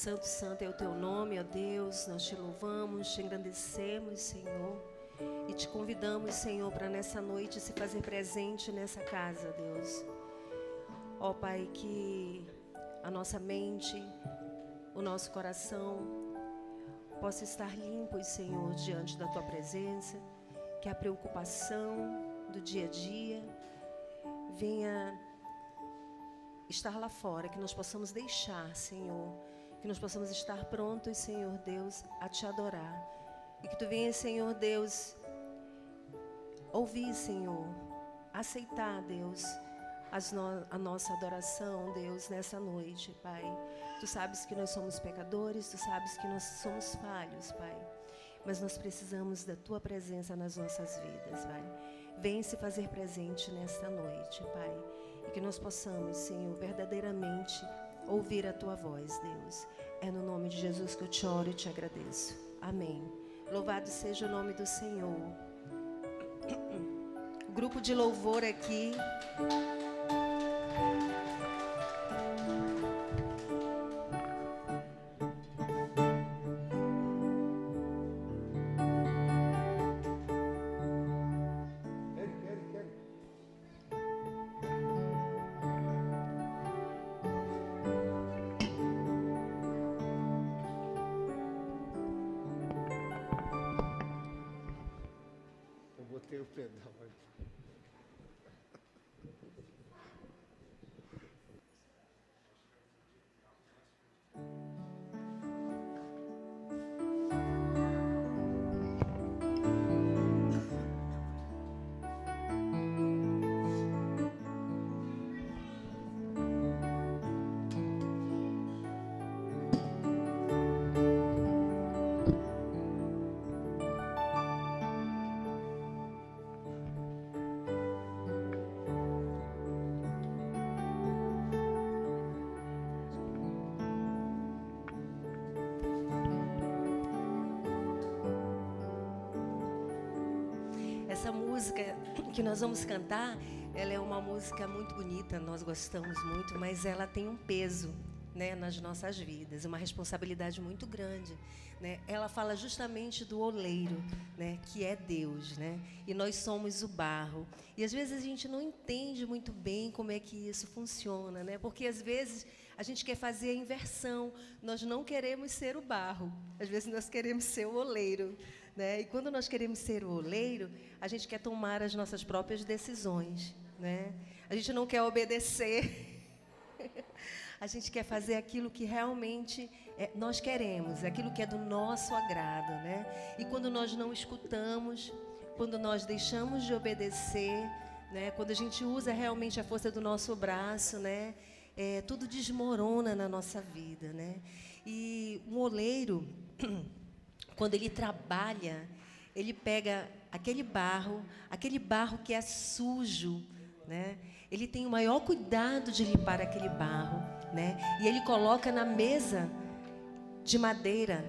Santo, santo é o teu nome, ó Deus. Nós te louvamos, te engrandecemos, Senhor. E te convidamos, Senhor, para nessa noite se fazer presente nessa casa, Deus. Ó Pai, que a nossa mente, o nosso coração possa estar limpos, Senhor, diante da tua presença. Que a preocupação do dia a dia venha estar lá fora, que nós possamos deixar, Senhor, que nós possamos estar prontos, Senhor Deus, a te adorar. E que tu venhas, Senhor Deus, ouvir, Senhor, aceitar, Deus, a nossa adoração, Deus, nessa noite, Pai. Tu sabes que nós somos pecadores, tu sabes que nós somos falhos, Pai. Mas nós precisamos da tua presença nas nossas vidas, Pai. Vem se fazer presente nesta noite, Pai. E que nós possamos, Senhor, verdadeiramente ouvir a tua voz, Deus. É no nome de Jesus que eu te oro e te agradeço. Amém. Louvado seja o nome do Senhor. Grupo de louvor aqui. O pedal. Essa música que nós vamos cantar, ela é uma música muito bonita, nós gostamos muito, mas ela tem um peso, né, nas nossas vidas, uma responsabilidade muito grande, né? Ela fala justamente do oleiro, né, que é Deus, né? E nós somos o barro. E às vezes a gente não entende muito bem como é que isso funciona, né? Porque às vezes a gente quer fazer a inversão, nós não queremos ser o barro, às vezes nós queremos ser o oleiro, né? E quando nós queremos ser o oleiro, a gente quer tomar as nossas próprias decisões, né? A gente não quer obedecer. A gente quer fazer aquilo que realmente nós queremos, aquilo que é do nosso agrado, né? E quando nós não escutamos, quando nós deixamos de obedecer, né? Quando a gente usa realmente a força do nosso braço, né? Tudo desmorona na nossa vida, né? E um oleiro, quando ele trabalha, ele pega aquele barro que é sujo, né? Ele tem o maior cuidado de limpar aquele barro, né? E ele coloca na mesa de madeira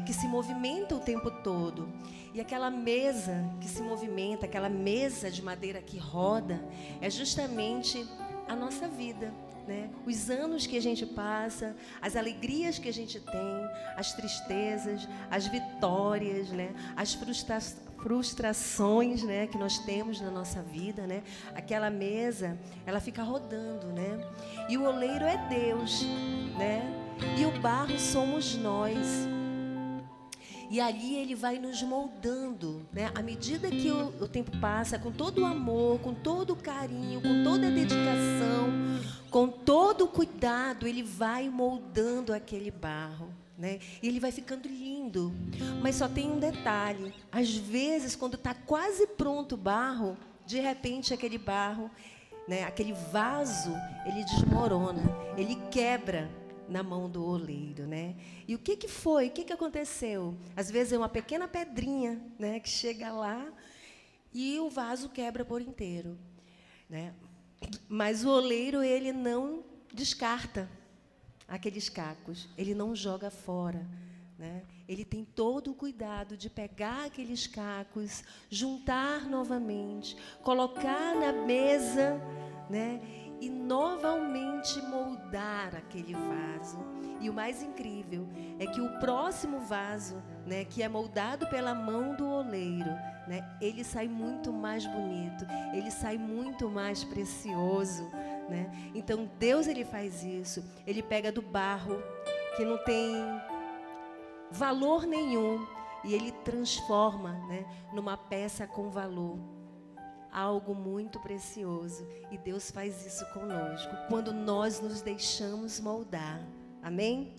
que se movimenta o tempo todo. E aquela mesa que se movimenta, aquela mesa de madeira que roda, é justamente a nossa vida, né? Os anos que a gente passa, as alegrias que a gente tem, as tristezas, as vitórias, né? As frustrações, né, que nós temos na nossa vida, né? Aquela mesa, ela fica rodando, né? E o oleiro é Deus, né? E o barro somos nós. E ali ele vai nos moldando, né? À medida que o tempo passa, com todo o amor, com todo o carinho, com toda a dedicação, com todo o cuidado, ele vai moldando aquele barro, né? E ele vai ficando lindo. Mas só tem um detalhe. Às vezes, quando está quase pronto o barro, de repente aquele barro, né, aquele vaso, ele desmorona, ele quebra na mão do oleiro, né? E o que foi? O que aconteceu? Às vezes é uma pequena pedrinha, né, que chega lá e o vaso quebra por inteiro, né? Mas o oleiro, ele não descarta aqueles cacos, ele não joga fora, né? Ele tem todo o cuidado de pegar aqueles cacos, juntar novamente, colocar na mesa, né? E novamente moldar moldar aquele vaso. E o mais incrível é que o próximo vaso, né, que é moldado pela mão do oleiro, né, ele sai muito mais bonito, ele sai muito mais precioso, né? Então Deus, ele faz isso. Ele pega do barro que não tem valor nenhum e ele transforma, né, numa peça com valor, algo muito precioso. E Deus faz isso conosco quando nós nos deixamos moldar. Amém?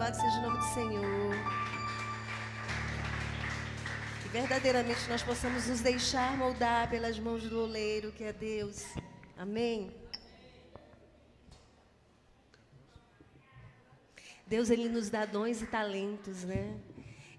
Louvado seja o nome do Senhor. Que verdadeiramente nós possamos nos deixar moldar pelas mãos do oleiro, que é Deus. Amém. Deus, Ele nos dá dons e talentos, né?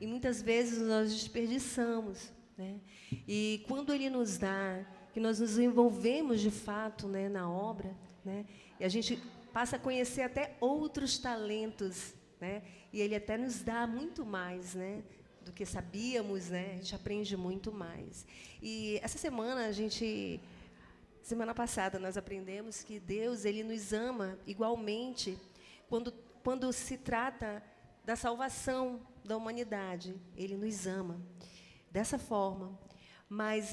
E muitas vezes nós desperdiçamos, né? E quando Ele nos dá, que nós nos envolvemos de fato, né, na obra, né? E a gente passa a conhecer até outros talentos, né? E Ele até nos dá muito mais, né, do que sabíamos, né? A gente aprende muito mais. E essa semana a gente Semana passada nós aprendemos que Deus, Ele nos ama igualmente quando se trata da salvação da humanidade. Ele nos ama dessa forma. Mas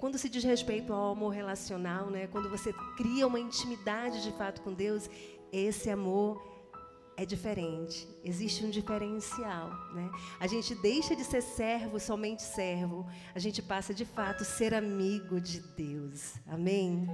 quando se diz respeito ao amor relacional, né, quando você cria uma intimidade de fato com Deus, esse amor é diferente. Existe um diferencial, né? A gente deixa de ser servo, somente servo. A gente passa, de fato, a ser amigo de Deus. Amém?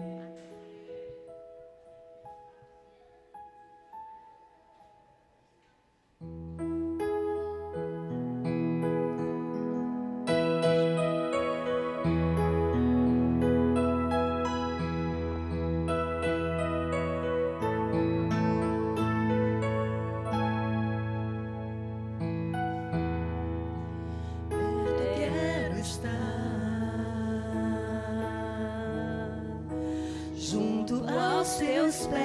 Seus pés,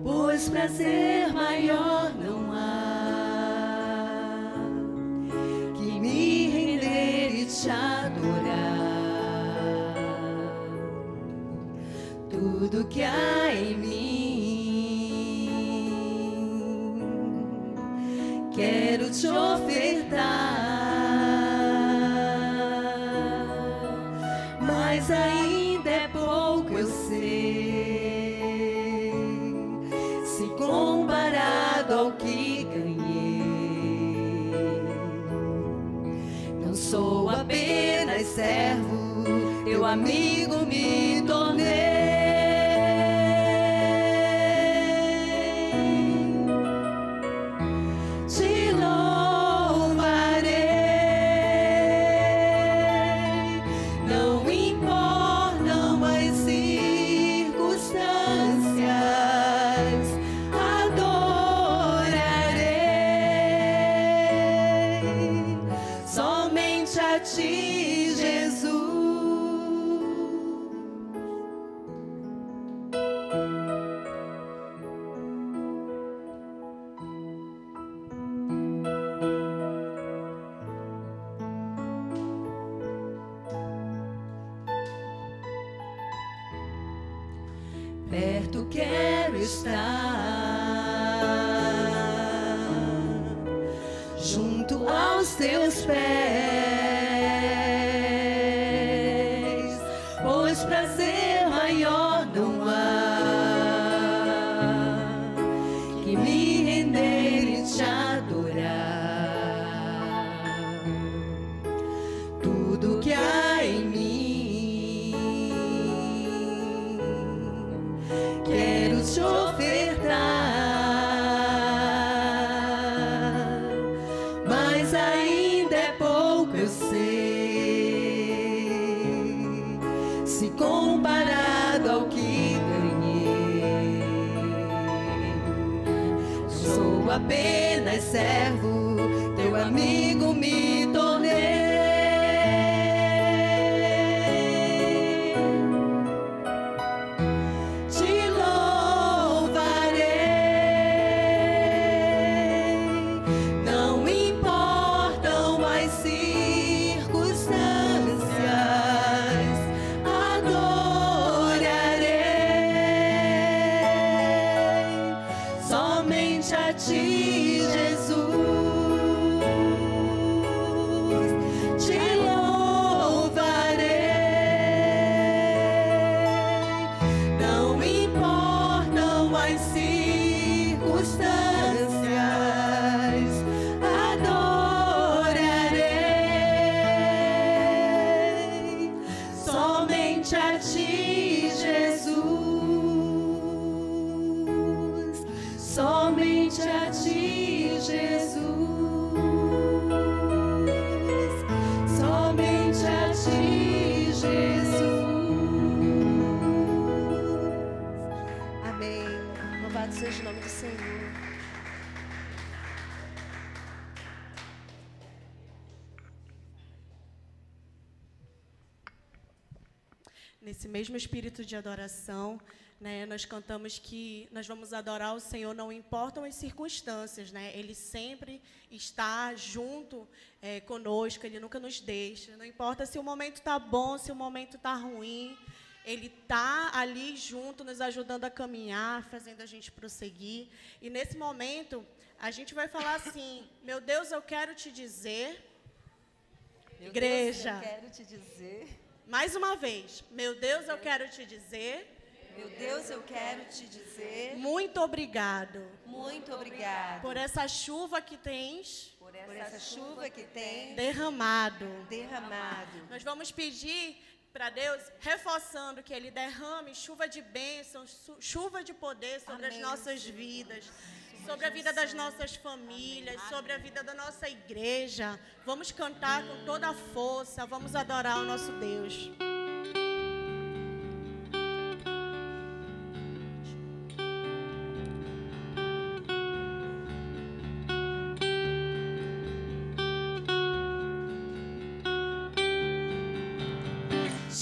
pois prazer maior não há que me render e te adorar. Tudo que há em mim quero te ofertar. Mas ainda é pouco, eu sei, se comparado ao que ganhei. Não sou apenas servo, teu amigo me tornei. Te louvarei. Perto quero estar, junto aos teus pés, pois prazer maior não há que me render e te adorar. Tudo que há em mim quero te ofertar, mas ainda é pouco, eu sei, se comparado ao que ganhei. Sou apenas servo, teu amigo me tornei. Circunstâncias, adorarei. nesse mesmo espírito de adoração, né, nós cantamos que nós vamos adorar o Senhor, não importam as circunstâncias, né? Ele sempre está junto conosco, Ele nunca nos deixa. Não importa se o momento está bom, se o momento está ruim, Ele está ali junto, nos ajudando a caminhar, fazendo a gente prosseguir. E nesse momento, a gente vai falar assim: meu Deus, eu quero te dizer, Meu igreja, Deus, eu quero te dizer. mais uma vez, meu Deus, eu quero te dizer. Meu Deus, eu quero te dizer. Muito obrigado. Muito obrigado. Por essa chuva que tens Por essa chuva que tem derramado. derramado. Nós vamos pedir para Deus, reforçando que Ele derrame chuva de bênçãos, chuva de poder sobre as nossas vidas, sobre a vida das nossas famílias, sobre a vida da nossa igreja. Vamos cantar com toda a força, vamos adorar o nosso Deus.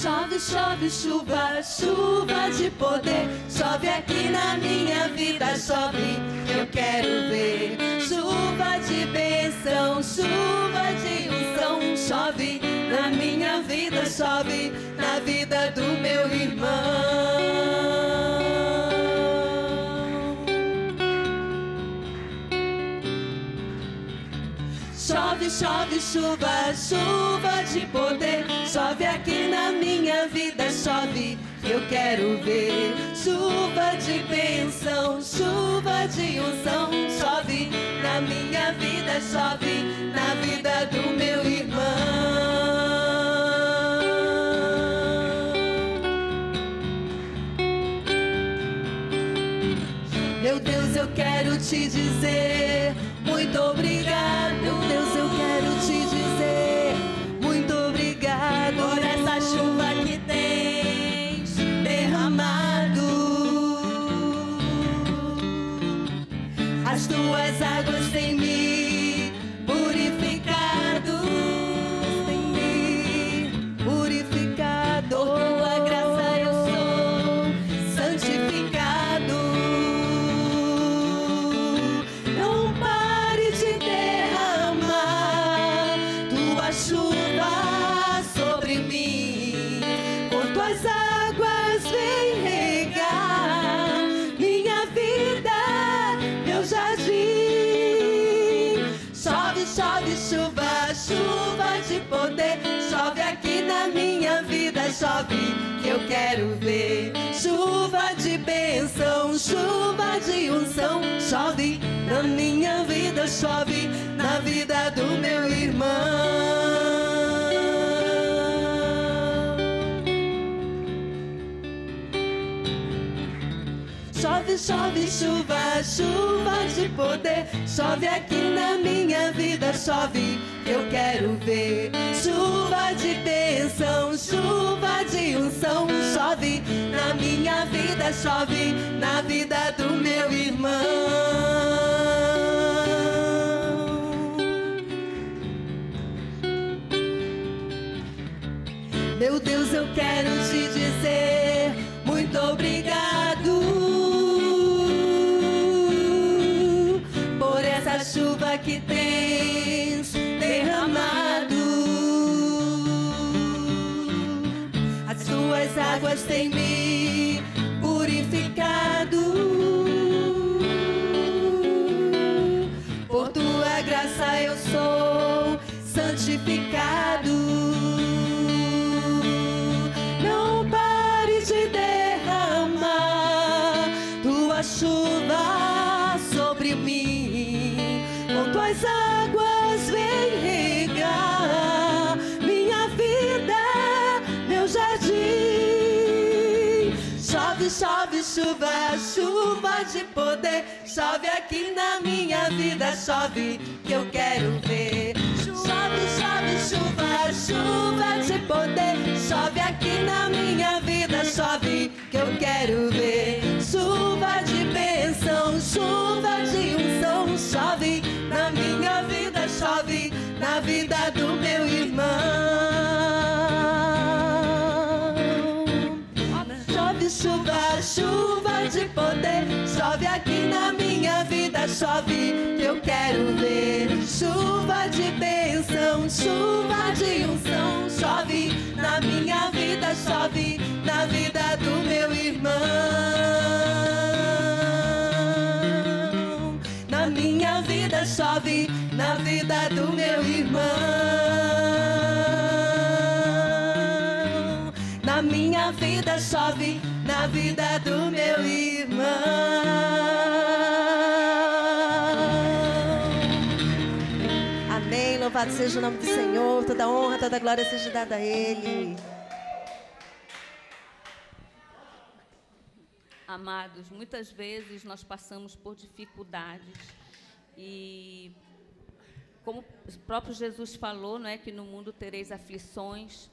Chove, chove, chuva, chuva de poder. Chove aqui na minha vida, chove, eu quero ver. Chuva de bênção, chuva de unção. Chove na minha vida, chove na vida do meu irmão. Chove, chove, chuva, chuva de poder. Chove aqui na minha vida, chove, eu quero ver. Chuva de bênção, chuva de unção. Chove na minha vida, chove na vida do meu irmão. Meu Deus, eu quero te dizer muito obrigado. Meu Deus, eu quero te dizer muito obrigado por essa chuva que tens derramado. As tuas águas têm me purificado, têm me purificado. Por tua graça eu sou santificado. Não pare de derramar tua chuva sobre mim. Com tuas águas vem regar minha vida, meu jardim. Chove, chove, chuva, chuva de poder. Chove aqui na minha vida, chove que eu quero ver. Chuva de bênção, chuva de unção. Chove na minha vida, chove na vida do meu irmão. Chove, chove, chuva, chuva de poder. Chove aqui na minha vida, chove, eu quero ver. Chuva de bênção, chuva de unção. Chove na minha vida, chove na vida do meu irmão. Meu Deus, eu quero te dizer muito obrigado por essa chuva que tens derramado. As tuas águas têm me purificado. Por tua graça eu sou santificado. Não pare de derramar tua chuva sobre mim. Com tuas águas vem regar minha vida, meu jardim. Chove, chove, chuva, chuva de poder. Chove aqui na minha vida, chove que eu quero ver. Chove, chove, chuva, chuva de poder. Chove aqui na minha vida, chove que eu quero ver. Chuva de bênção, chuva de unção. Chove na minha vida, chove na vida do meu irmão. vida chove, que eu quero ver. Chuva de bênção, chuva de unção, chove na minha vida, chove na vida do meu irmão. Na minha vida chove, na vida do meu irmão. Na minha vida chove, na vida do meu irmão. Amém. Louvado seja o nome do Senhor. Toda honra, toda glória seja dada a Ele. Amados, muitas vezes nós passamos por dificuldades e, como o próprio Jesus falou, não é, que no mundo tereis aflições,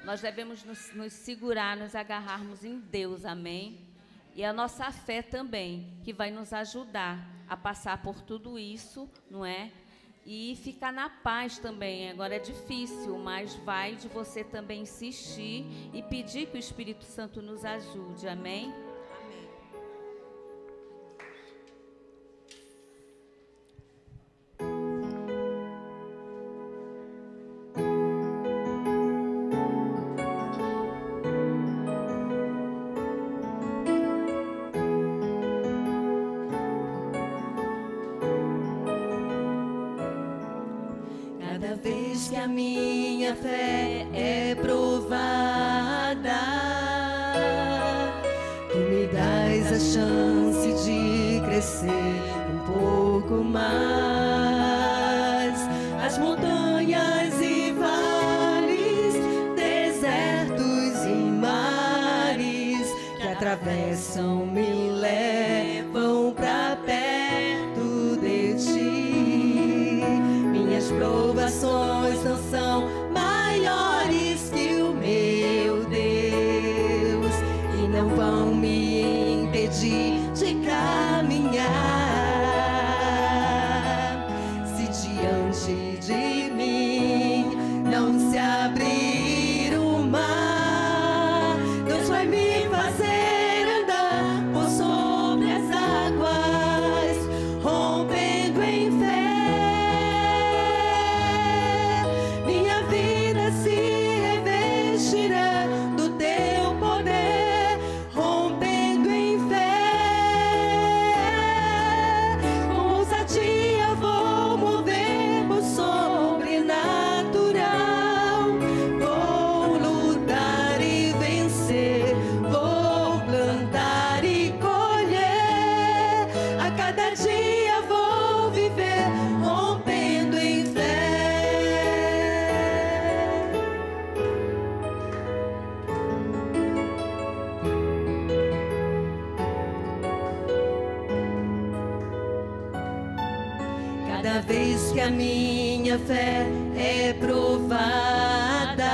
nós devemos nos segurar, nos agarrarmos em Deus, amém? E a nossa fé também, que vai nos ajudar a passar por tudo isso, não é? E ficar na paz também. Agora é difícil, mas vai de você também insistir e pedir que o Espírito Santo nos ajude, amém? Cada vez que a minha fé é provada, tu me dás a chance de crescer um pouco mais. As montanhas e vales, desertos e mares que atravessam me levam pra perto de ti. Minhas provações não são maiores que o meu Deus e não vão me impedir de caminhar. Se diante de mim não se abrir o mar, Deus vai me fazer andar por sobre as águas, rompendo em fé. Minha vida se revestirá do teu poder, rompendo em fé. Com ousadia vou mover o sobrenatural. Vou lutar e vencer, vou plantar e colher. A cada dia vou viver, rompendo em fé. Cada vez que a minha fé é provada,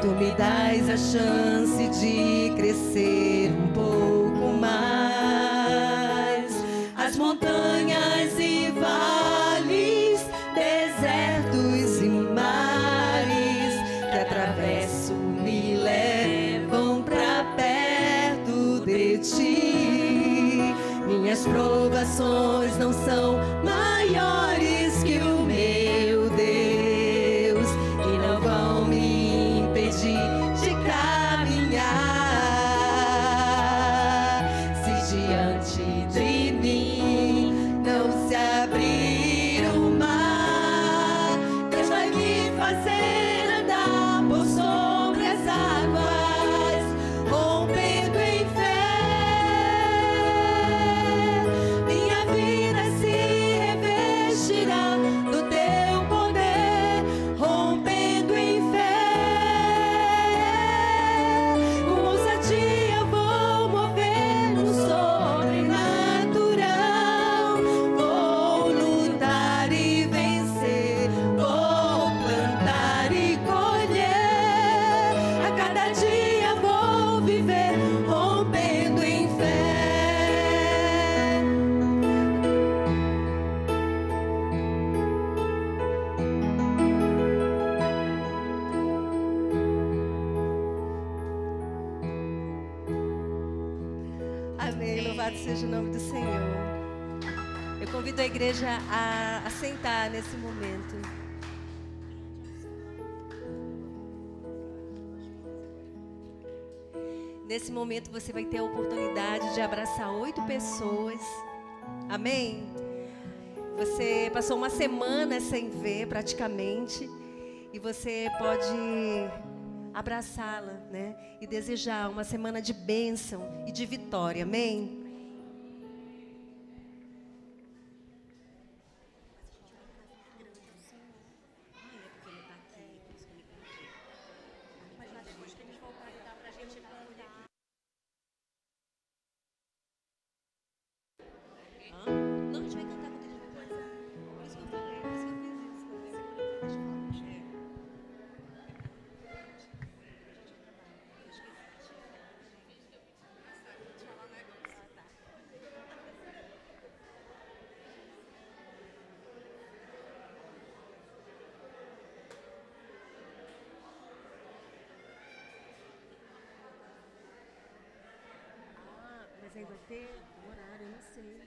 tu me dás a chance de crescer um pouco mais. As montanhas e vales, desertos e mares que atravesso me levam pra perto de ti. Minhas provações não são maiores que o meu Deus e não vão me impedir de caminhar. Se diante de mim não se Louvado seja o nome do Senhor. Eu convido a igreja a sentar nesse momento. Nesse momento você vai ter a oportunidade de abraçar 8 pessoas. Amém? Você passou uma semana sem ver praticamente e você pode abraçá-la, né? E desejar uma semana de bênção e de vitória. Amém? Não, a gente vai cantar quando ele for coisa. Por isso que eu falei, por isso que eu fiz isso. Mas aí vai ter um horário, eu não sei.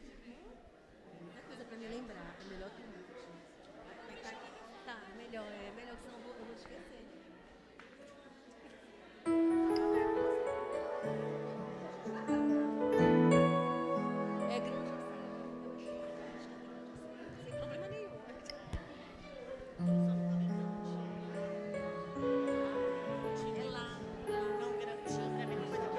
Muita coisa pra me lembrar. É melhor que o último. Tá, melhor. É melhor que senão eu vou esquecer. É grande assim. Sem problema nenhum. É lá. Não, garantido. É a mesma coisa que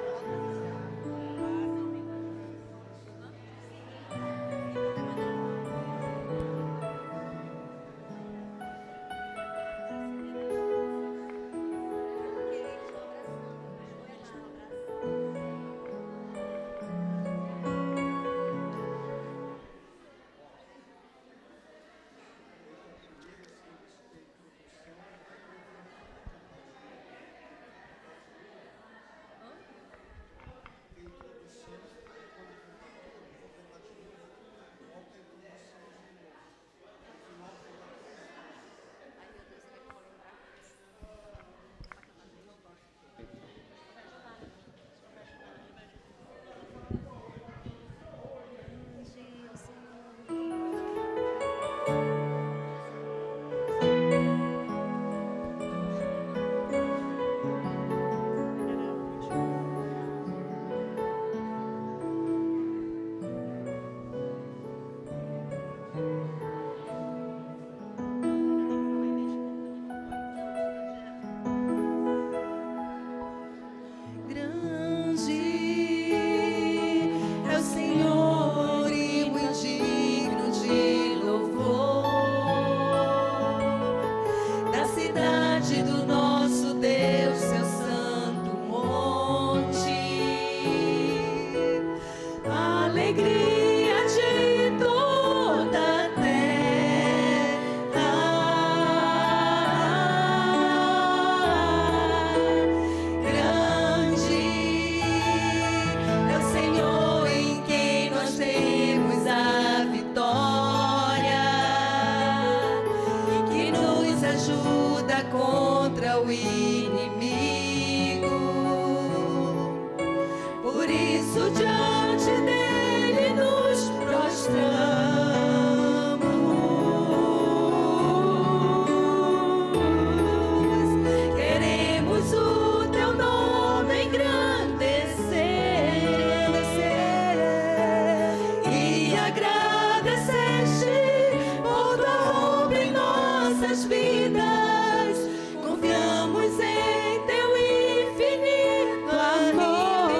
contra o inimigo. Por isso diante dele nos prostramos. Queremos o teu nome engrandecer e agradecer-te por tua obra em nossas vidas. Confiamos em teu infinito amor,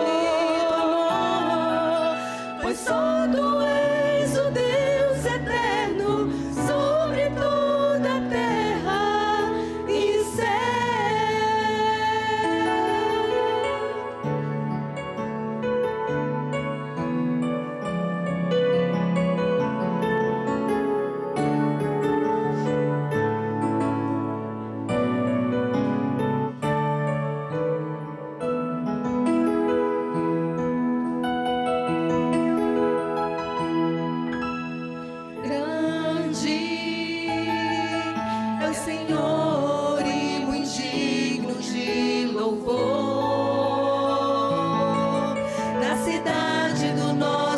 pois só tu és o Deus eterno sobre toda a terra e céu. Grande é o Senhor e muito digno de louvor. Na cidade do nosso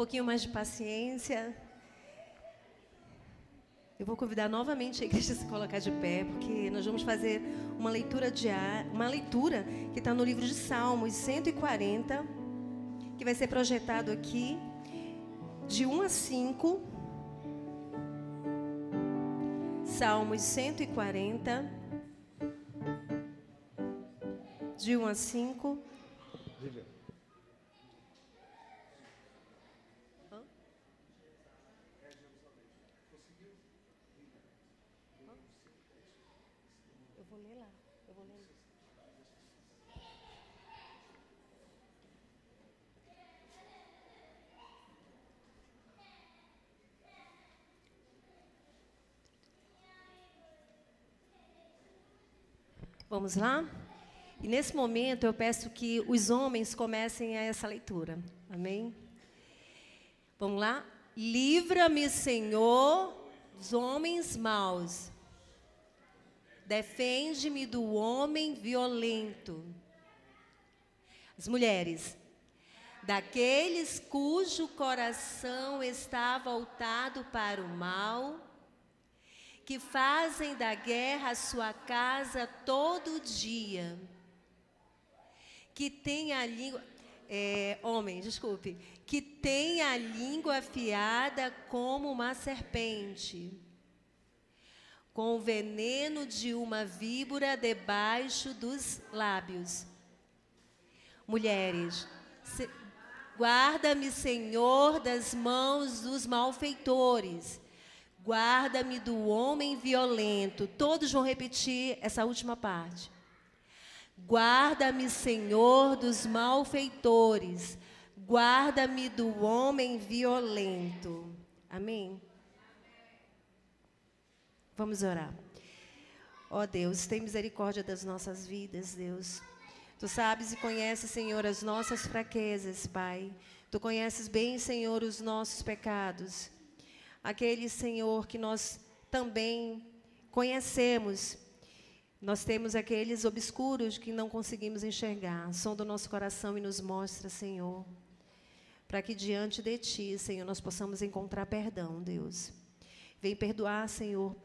pouquinho mais de paciência. Eu vou convidar novamente a igreja a se colocar de pé, porque nós vamos fazer uma leitura que está no livro de Salmos 140, que vai ser projetado aqui, de 1 a 5. Salmos 140, de 1 a 5. Eu vou ler lá. Vamos lá? E nesse momento eu peço que os homens comecem a essa leitura. Amém? Vamos lá? Livra-me, Senhor, dos homens maus. Defende-me do homem violento. As mulheres, daqueles cujo coração está voltado para o mal, que fazem da guerra a sua casa todo dia, que tem a língua, que tem a língua afiada como uma serpente, com o veneno de uma víbora debaixo dos lábios. Mulheres, guarda-me, Senhor, das mãos dos malfeitores. Guarda-me do homem violento. Todos vão repetir essa última parte. Guarda-me, Senhor, dos malfeitores. Guarda-me do homem violento. Amém? Vamos orar. Ó Deus, tem misericórdia das nossas vidas, Deus. Tu sabes e conheces, Senhor, as nossas fraquezas, Pai. Tu conheces bem, Senhor, os nossos pecados. Aqueles, Senhor, que nós também conhecemos. Nós temos aqueles obscuros que não conseguimos enxergar. Sonda o nosso coração e nos mostra, Senhor, para que diante de Ti, Senhor, nós possamos encontrar perdão, Deus. Vem perdoar, Senhor,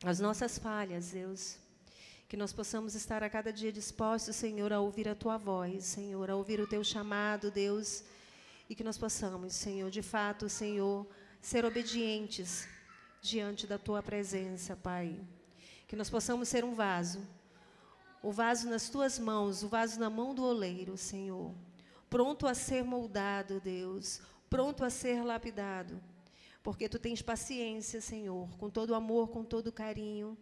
as nossas falhas, Deus. Que nós possamos estar a cada dia dispostos, Senhor, a ouvir a Tua voz, Senhor, a ouvir o Teu chamado, Deus. E que nós possamos, Senhor, de fato, Senhor, ser obedientes diante da Tua presença, Pai. Que nós possamos ser um vaso, o vaso nas Tuas mãos, o vaso na mão do oleiro, Senhor. Pronto a ser moldado, Deus, pronto a ser lapidado. Porque Tu tens paciência, Senhor, com todo amor, com todo carinho.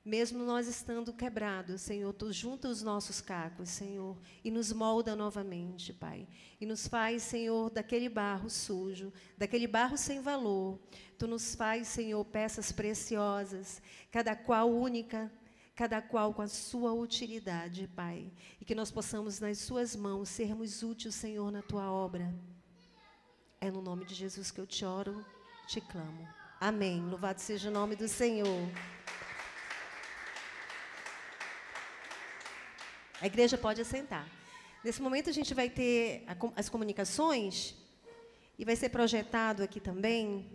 Mesmo nós estando quebrados, Senhor, Tu junta os nossos cacos, Senhor, e nos molda novamente, Pai. E nos faz, Senhor, daquele barro sujo, daquele barro sem valor. Tu nos faz, Senhor, peças preciosas, cada qual única, cada qual com a sua utilidade, Pai. E que nós possamos, nas Suas mãos, sermos úteis, Senhor, na Tua obra. É no nome de Jesus que eu te oro, te clamo. Amém. Louvado seja o nome do Senhor. A igreja pode assentar. Nesse momento, a gente vai ter as comunicações e vai ser projetado aqui também.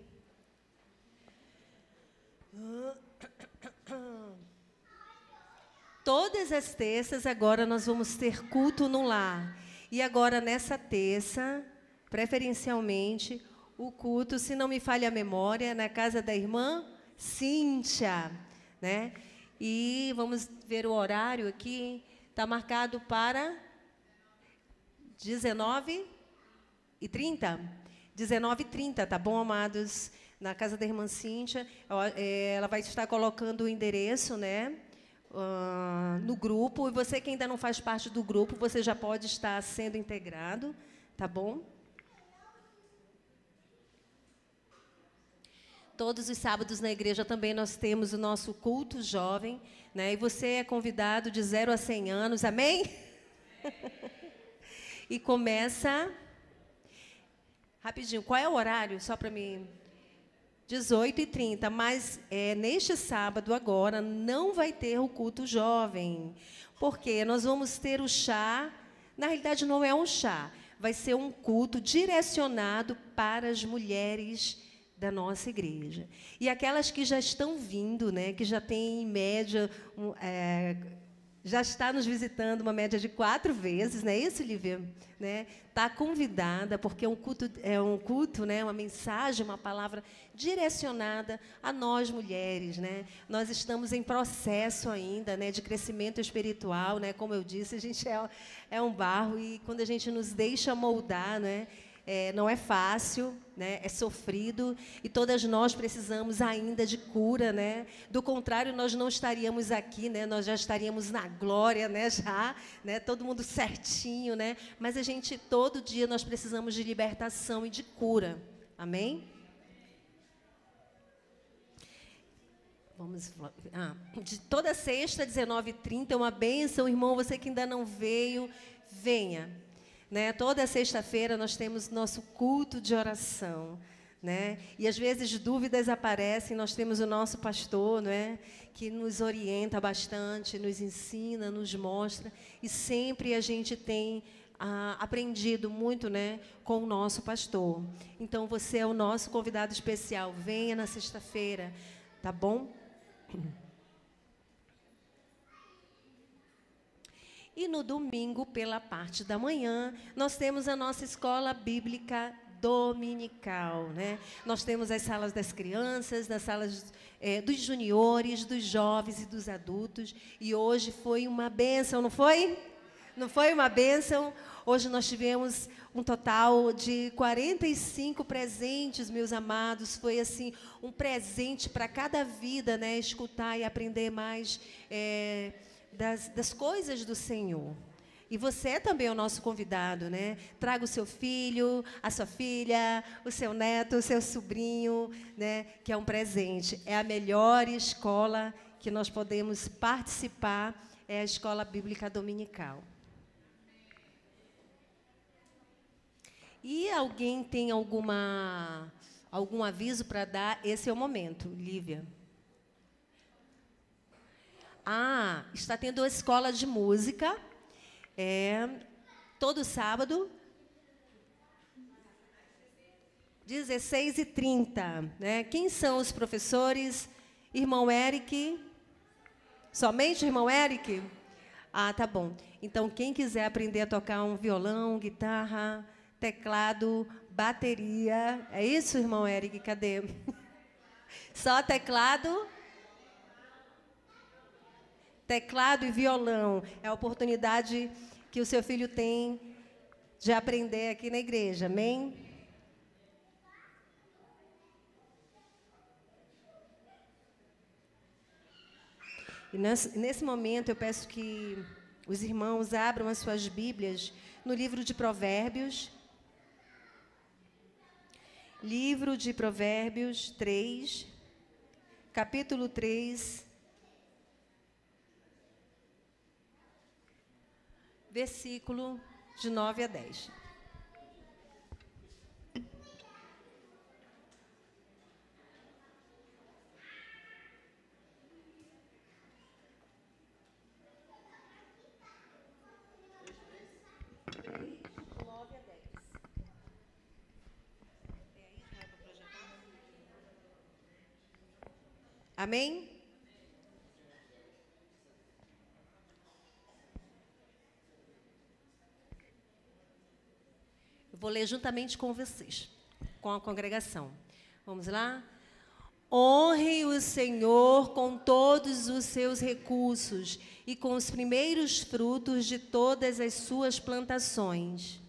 Todas as terças, agora, nós vamos ter culto no lar. E agora, nessa terça, preferencialmente, o culto, se não me falha a memória, na casa da irmã Cíntia, né? E vamos ver o horário aqui. Está marcado para 19h30? 19h30, tá bom, amados? Na casa da irmã Cíntia. Ela vai estar colocando o endereço, né, no grupo. E você que ainda não faz parte do grupo, você já pode estar sendo integrado, tá bom? Todos os sábados na igreja também nós temos o nosso culto jovem, né? E você é convidado de 0 a 100 anos, amém? E começa rapidinho. Qual é o horário? Só para mim. 18h30. Mas neste sábado agora não vai ter o culto jovem, porque nós vamos ter o chá. Na realidade não é um chá, vai ser um culto direcionado para as mulheres da nossa igreja. E aquelas que já estão vindo, né, que já têm, em média, já está nos visitando uma média de 4 vezes, não é isso, Lívia? Né? Está convidada, porque é um culto, né? Uma mensagem, uma palavra direcionada a nós mulheres, né? Nós estamos em processo ainda, né, de crescimento espiritual, né? Como eu disse, a gente é um barro e quando a gente nos deixa moldar, né? Não é fácil, né? É sofrido e todas nós precisamos ainda de cura, né? Do contrário, nós não estaríamos aqui, né? Nós já estaríamos na glória, né? Já, né? Todo mundo certinho, né? Mas a gente todo dia nós precisamos de libertação e de cura, amém? Vamos, de toda sexta, 19h30, é uma bênção, irmão. Você que ainda não veio, venha. Né? Toda sexta-feira nós temos nosso culto de oração, né? E às vezes dúvidas aparecem, nós temos o nosso pastor, não é? Que nos orienta bastante, nos ensina, nos mostra, e sempre a gente tem aprendido muito, né, com o nosso pastor. Então você é o nosso convidado especial, venha na sexta-feira, tá bom? E no domingo, pela parte da manhã, nós temos a nossa escola bíblica dominical, né? Nós temos as salas das crianças, nas salas dos juniores, dos jovens e dos adultos. E hoje foi uma bênção, não foi? Não foi uma bênção? Hoje nós tivemos um total de 45 presentes, meus amados. Foi assim um presente para cada vida, né? Escutar e aprender mais das coisas do Senhor. E você é também o nosso convidado, né? Traga o seu filho, a sua filha, o seu neto, o seu sobrinho, né? Que é um presente. É a melhor escola que nós podemos participar, é a escola bíblica dominical. E alguém tem algum aviso para dar? Esse é o momento, Lívia. Está tendo a escola de música, todo sábado, 16h30. Né? Quem são os professores? Irmão Eric? Somente irmão Eric? Tá bom. Então, quem quiser aprender a tocar um violão, guitarra, teclado, bateria... É isso, irmão Eric? Cadê? Só teclado... Teclado e violão. É a oportunidade que o seu filho tem de aprender aqui na igreja. Amém? E nesse momento, eu peço que os irmãos abram as suas Bíblias no livro de Provérbios. Livro de Provérbios 3, capítulo 3, versículo de 9 a 10. Amém? Vou ler juntamente com vocês, com a congregação. Vamos lá? Honre o Senhor com todos os seus recursos e com os primeiros frutos de todas as suas plantações.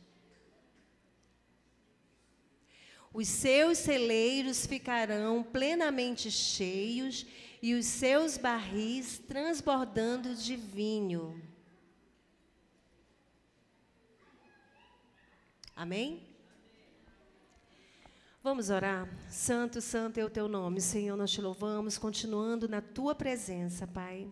Os seus celeiros ficarão plenamente cheios e os seus barris transbordando de vinho. Amém? Vamos orar? Santo, santo é o teu nome, Senhor, nós te louvamos, continuando na tua presença, Pai.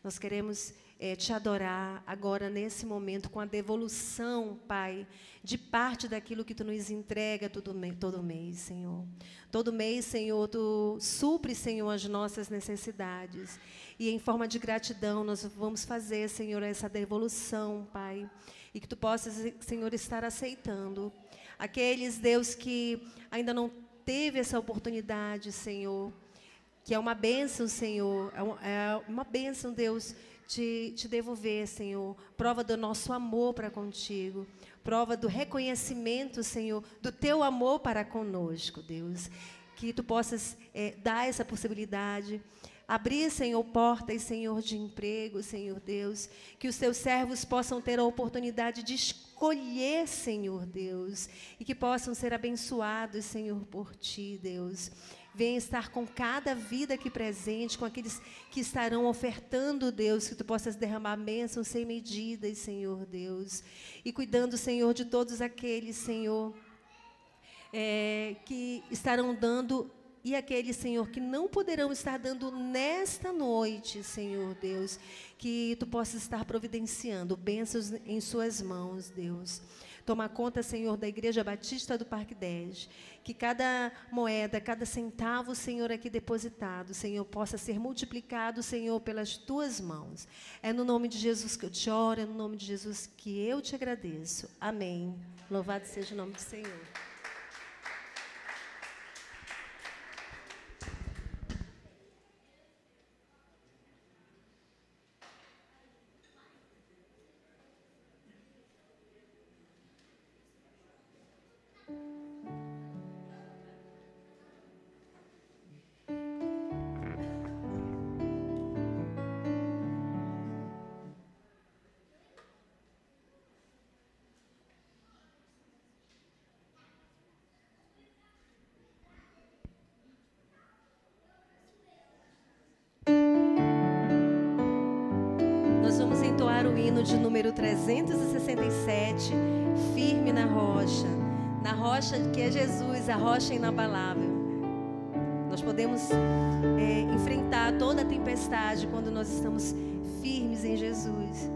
Nós queremos te adorar agora, nesse momento, com a devolução, Pai, de parte daquilo que tu nos entrega todo mês, Senhor. Todo mês, Senhor, tu supre, Senhor, as nossas necessidades. E em forma de gratidão, nós vamos fazer, Senhor, essa devolução, Pai. e que tu possas, Senhor, estar aceitando. Aqueles, Deus, que ainda não teve essa oportunidade, Senhor, que é uma bênção, Senhor, é uma bênção, Deus, te devolver, Senhor, prova do nosso amor para contigo, prova do reconhecimento, Senhor, do teu amor para conosco, Deus, que tu possas dar essa possibilidade, abrir, Senhor, portas, Senhor, de emprego, Senhor Deus, que os teus servos possam ter a oportunidade de escolher, Senhor Deus, e que possam ser abençoados, Senhor, por ti, Deus. Venha estar com cada vida aqui presente, com aqueles que estarão ofertando, Deus, que tu possas derramar bênçãos sem medidas, Senhor Deus. E cuidando, Senhor, de todos aqueles, Senhor, que estarão dando, e aqueles, Senhor, que não poderão estar dando nesta noite, Senhor Deus, que tu possas estar providenciando bênçãos em suas mãos, Deus. Toma conta, Senhor, da Igreja Batista do Parque 10, que cada moeda, cada centavo, Senhor, aqui depositado, Senhor, possa ser multiplicado, Senhor, pelas tuas mãos. É no nome de Jesus que eu te oro, é no nome de Jesus que eu te agradeço. Amém. Louvado seja o nome do Senhor. O hino de número 367, firme na rocha que é Jesus, a rocha inabalável. Nós podemos enfrentar toda a tempestade quando nós estamos firmes em Jesus.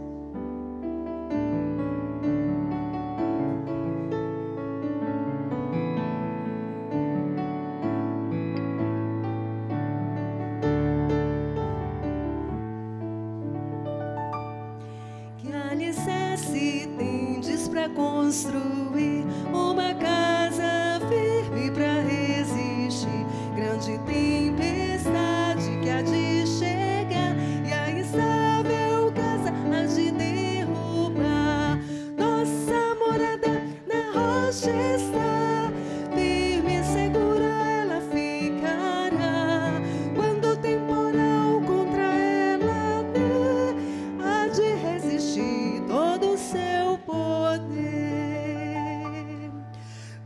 Construir uma casa firme para resistir grande tempestade que há de chegar e a instável casa há de derrubar. Nossa morada na rocha está, firme e segura ela ficará. Quando o temporal contra ela der, há de resistir todo o seu poder.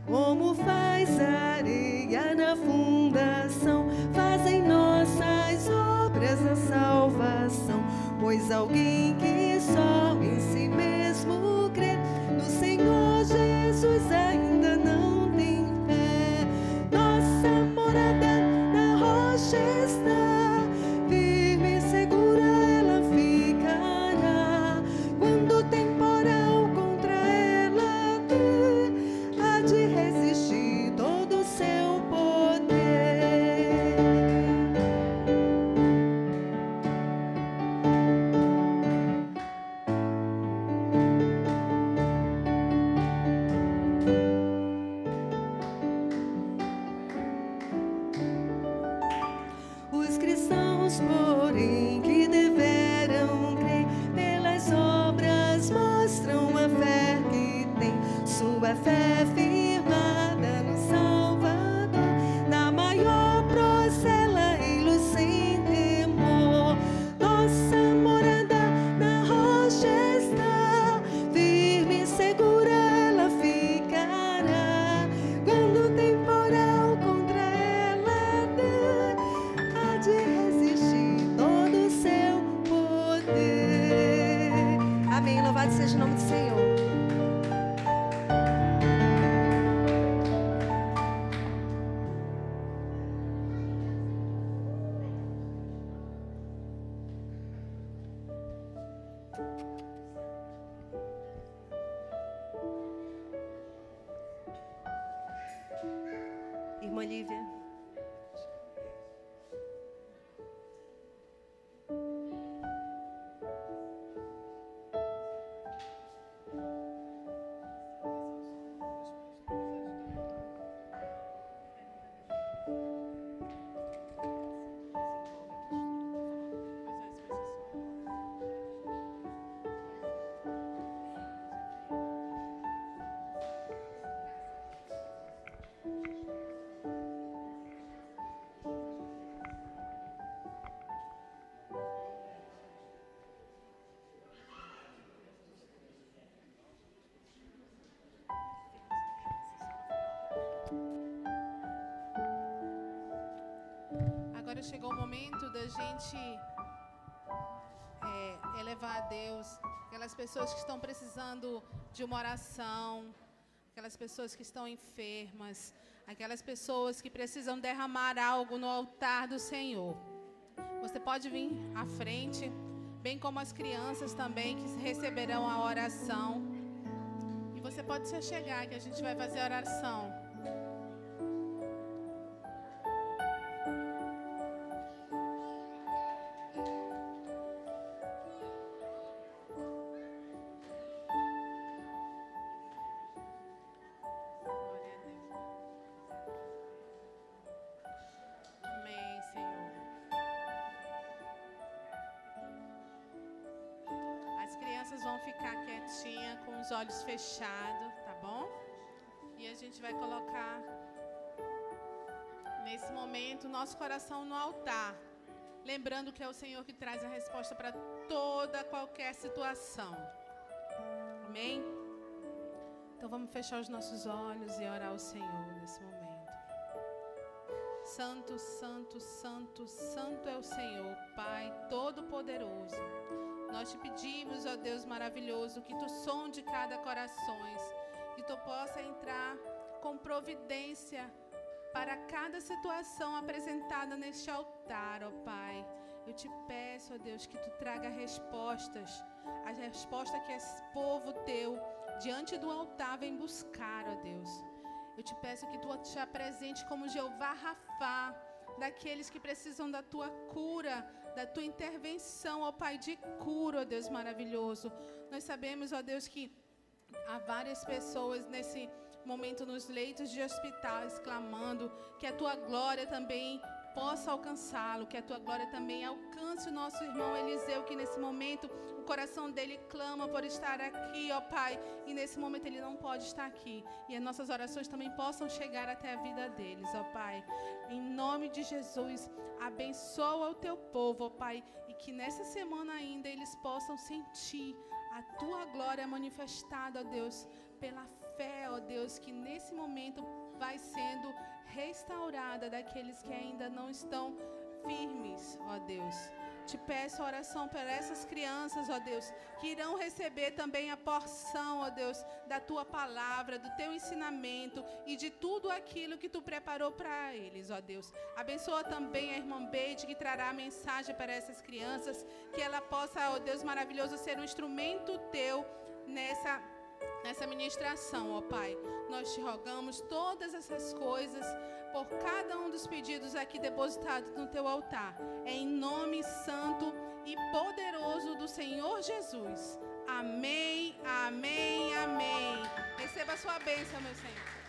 Como faz a areia na fundação, fazem nossas obras a salvação. Pois alguém que só em si mesmo crê, no Senhor Jesus ainda não tem fé. Nossa morada na rocha está, firme e segura ela ficará. Quando o temporal contra ela der, há de resistir todo o seu poder. Os cristãos, porém, que deverão crer, pelas obras mostram a fé que tem, sua fé firmada no Salvador, na maior procela e luz sem temor. Nossa morada na rocha está, firme e segura ela ficará. Quando o temporal contra ela der, há de resistir todo o seu poder. Amém. Louvado seja o nome do Senhor. Irmã Lívia. agora chegou o momento da gente elevar a Deus aquelas pessoas que estão precisando de uma oração, aquelas pessoas que estão enfermas, aquelas pessoas que precisam derramar algo no altar do Senhor. Você pode vir à frente, bem como as crianças também que receberão a oração. E você pode se achegar que a gente vai fazer a oração. Olhos fechados, tá bom? E a gente vai colocar nesse momento nosso coração no altar, lembrando que é o Senhor que traz a resposta para toda qualquer situação. Amém? Então vamos fechar os nossos olhos e orar ao Senhor nesse momento. Santo, santo, santo, santo é o Senhor, Pai Todo-Poderoso. Nós te pedimos, ó Deus maravilhoso, que tu sonde cada coração, que tu possa entrar com providência para cada situação apresentada neste altar, ó Pai. Eu te peço, ó Deus, que tu traga respostas, a resposta que esse povo teu, diante do altar, vem buscar, ó Deus. Eu te peço que tu te apresente como Jeová Rafá, daqueles que precisam da tua cura, da tua intervenção, ó Pai, de cura, ó Deus maravilhoso. Nós sabemos, ó Deus, que há várias pessoas nesse momento nos leitos de hospitais clamando que a tua glória também possa alcançá-lo, que a tua glória também alcance o nosso irmão Eliseu, que nesse momento o coração dele clama por estar aqui, ó Pai, e nesse momento ele não pode estar aqui, e as nossas orações também possam chegar até a vida deles, ó Pai. Em nome de Jesus, abençoa o teu povo, ó Pai, e que nessa semana ainda eles possam sentir a tua glória manifestada, ó Deus, pela fé, ó Deus, que nesse momento vai sendo restaurada daqueles que ainda não estão firmes, ó Deus. Te peço a oração por essas crianças, ó Deus, que irão receber também a porção, ó Deus, da tua palavra, do teu ensinamento e de tudo aquilo que tu preparou para eles, ó Deus. Abençoa também a irmã Beide, que trará a mensagem para essas crianças, que ela possa, ó Deus maravilhoso, ser um instrumento teu nessa ministração, ó Pai. Nós te rogamos todas essas coisas por cada um dos pedidos aqui depositados no teu altar, em nome santo e poderoso do Senhor Jesus. Amém, amém, amém. Receba a sua bênção, meu Senhor.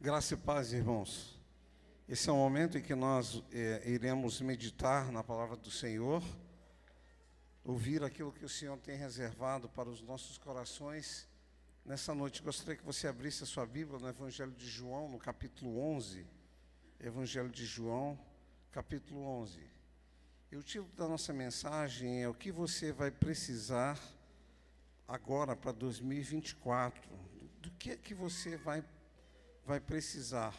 Graça e paz, irmãos. Esse é o momento em que nós iremos meditar na palavra do Senhor, ouvir aquilo que o Senhor tem reservado para os nossos corações. Nessa noite, gostaria que você abrisse a sua Bíblia no Evangelho de João, no capítulo 11. Evangelho de João, capítulo 11. E o título da nossa mensagem é: o que você vai precisar agora para 2024? Do que é que você vai precisar?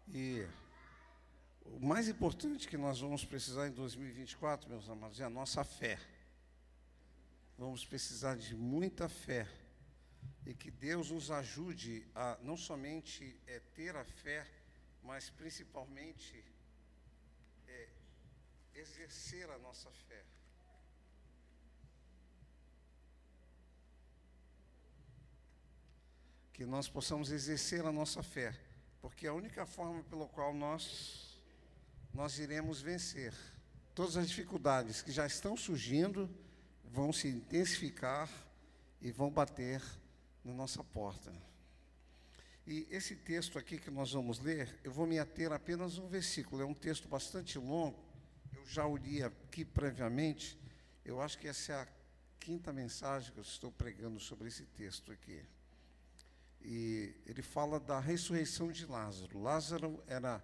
E o mais importante que nós vamos precisar em 2024, meus amados, é a nossa fé. Vamos precisar de muita fé. E que Deus nos ajude a não somente ter a fé, mas principalmente exercer a nossa fé. Que nós possamos exercer a nossa fé, porque é a única forma pela qual nós iremos vencer. Todas as dificuldades que já estão surgindo vão se intensificar e vão bater na nossa porta. E esse texto aqui que nós vamos ler, eu vou me ater apenas a um versículo, é um texto bastante longo, eu já o li aqui previamente, eu acho que essa é a 5ª mensagem que eu estou pregando sobre esse texto aqui. E ele fala da ressurreição de Lázaro. Lázaro era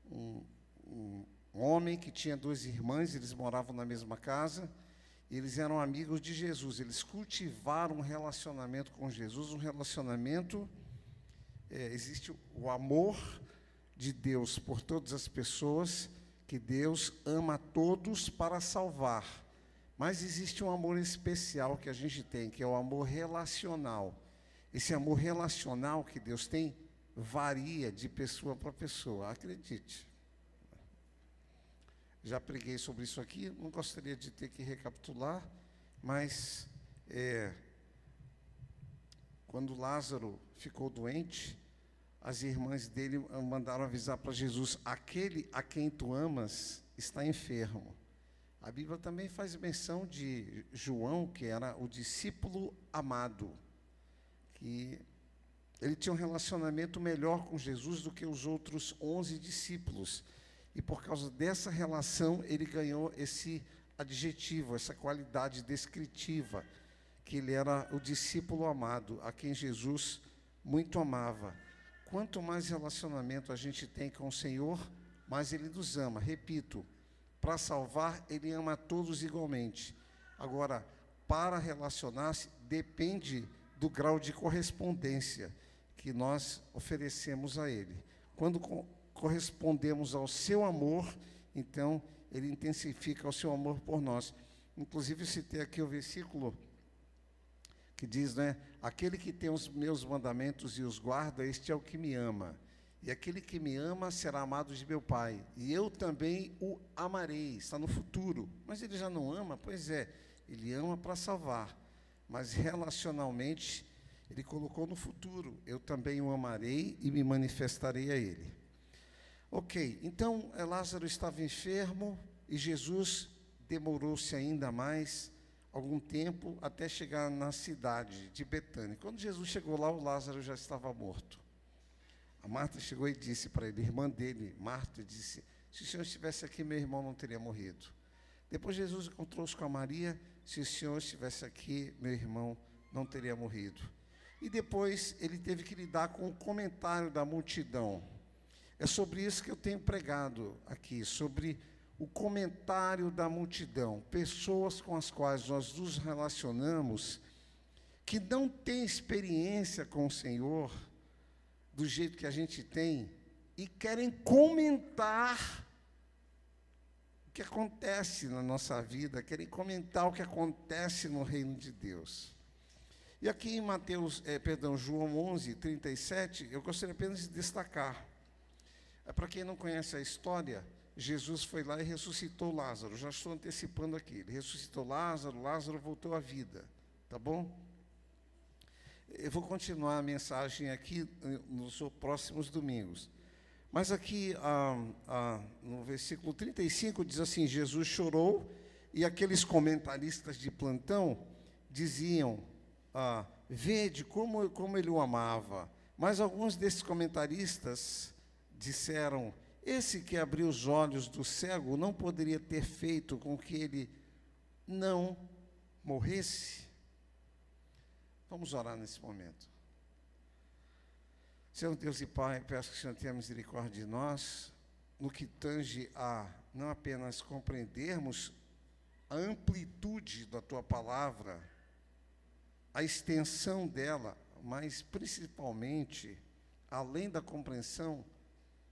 um homem que tinha 2 irmãs, eles moravam na mesma casa, e eles eram amigos de Jesus, eles cultivaram um relacionamento com Jesus, um relacionamento, existe o amor de Deus por todas as pessoas, que Deus ama a todos para salvar, mas existe um amor especial que a gente tem, que é o amor relacional. Esse amor relacional que Deus tem varia de pessoa para pessoa, acredite. Já preguei sobre isso aqui, não gostaria de ter que recapitular, mas quando Lázaro ficou doente, as irmãs dele mandaram avisar para Jesus: aquele a quem tu amas está enfermo. A Bíblia também faz menção de João, que era o discípulo amado, que ele tinha um relacionamento melhor com Jesus do que os outros 11 discípulos. E por causa dessa relação, ele ganhou esse adjetivo, essa qualidade descritiva, que ele era o discípulo amado, a quem Jesus muito amava. Quanto mais relacionamento a gente tem com o Senhor, mais Ele nos ama. Repito, para salvar, Ele ama a todos igualmente. Agora, para relacionar-se, depende do grau de correspondência que nós oferecemos a Ele. Quando correspondemos ao seu amor, então Ele intensifica o seu amor por nós. Inclusive, eu citei aqui o versículo que diz, né? Aquele que tem os meus mandamentos e os guarda, este é o que me ama. E aquele que me ama será amado de meu Pai. E eu também o amarei. Está no futuro. Mas ele já não ama? Pois é, ele ama para salvar. Mas relacionalmente, ele colocou no futuro. Eu também o amarei e me manifestarei a ele. Ok, então Lázaro estava enfermo e Jesus demorou-se ainda mais algum tempo até chegar na cidade de Betânia. Quando Jesus chegou lá, o Lázaro já estava morto. A Marta chegou e disse para ele, irmã dele, Marta, disse: se o Senhor estivesse aqui, meu irmão não teria morrido. Depois Jesus encontrou-se com a Maria: se o Senhor estivesse aqui, meu irmão não teria morrido. E depois ele teve que lidar com o comentário da multidão. É sobre isso que eu tenho pregado aqui, sobre o comentário da multidão, pessoas com as quais nós nos relacionamos, que não têm experiência com o Senhor, do jeito que a gente tem, e querem comentar o que acontece na nossa vida, querem comentar o que acontece no reino de Deus. E aqui em João 11, 37, eu gostaria apenas de destacar, para quem não conhece a história, Jesus foi lá e ressuscitou Lázaro. Já estou antecipando aqui. Ele ressuscitou Lázaro, Lázaro voltou à vida. Tá bom? Eu vou continuar a mensagem aqui nos próximos domingos. Mas aqui, no versículo 35, diz assim: Jesus chorou, e aqueles comentaristas de plantão diziam, vede como ele o amava. Mas alguns desses comentaristas disseram: esse que abriu os olhos do cego não poderia ter feito com que ele não morresse? Vamos orar nesse momento. Senhor Deus e Pai, peço que o Senhor tenha misericórdia de nós, no que tange a não apenas compreendermos a amplitude da Tua palavra, a extensão dela, mas principalmente, além da compreensão,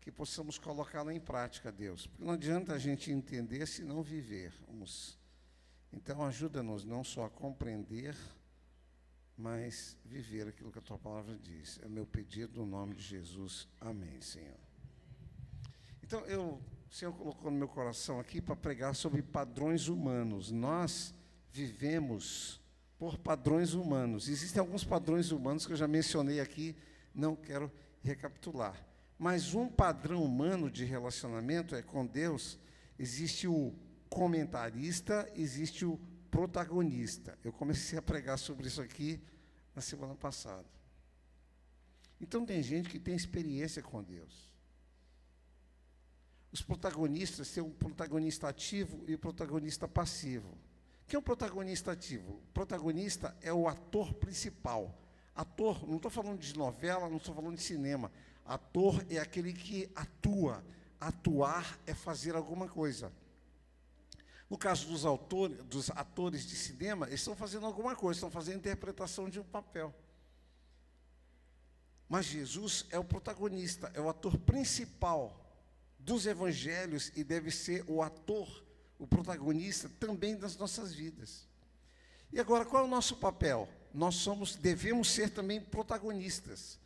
que possamos colocá-la em prática, Deus. Porque não adianta a gente entender se não vivermos. Então, ajuda-nos não só a compreender, mas viver aquilo que a Tua palavra diz. É o meu pedido no nome de Jesus. Amém, Senhor. Então, o Senhor colocou no meu coração aqui para pregar sobre padrões humanos. Nós vivemos por padrões humanos. Existem alguns padrões humanos que eu já mencionei aqui, não quero recapitular. Mas um padrão humano de relacionamento é com Deus. Existe o comentarista, existe o protagonista. Eu comecei a pregar sobre isso aqui na semana passada. Então, tem gente que tem experiência com Deus. Os protagonistas têm um protagonista ativo e um protagonista passivo. O que é um protagonista ativo? O protagonista é o ator principal. Ator, não estou falando de novela, não estou falando de cinema. Ator é aquele que atua. Atuar é fazer alguma coisa. No caso dos atores de cinema, eles estão fazendo alguma coisa, estão fazendo a interpretação de um papel. Mas Jesus é o protagonista, é o ator principal dos evangelhos e deve ser o ator, o protagonista também das nossas vidas. E agora, qual é o nosso papel? Nós devemos ser também protagonistas.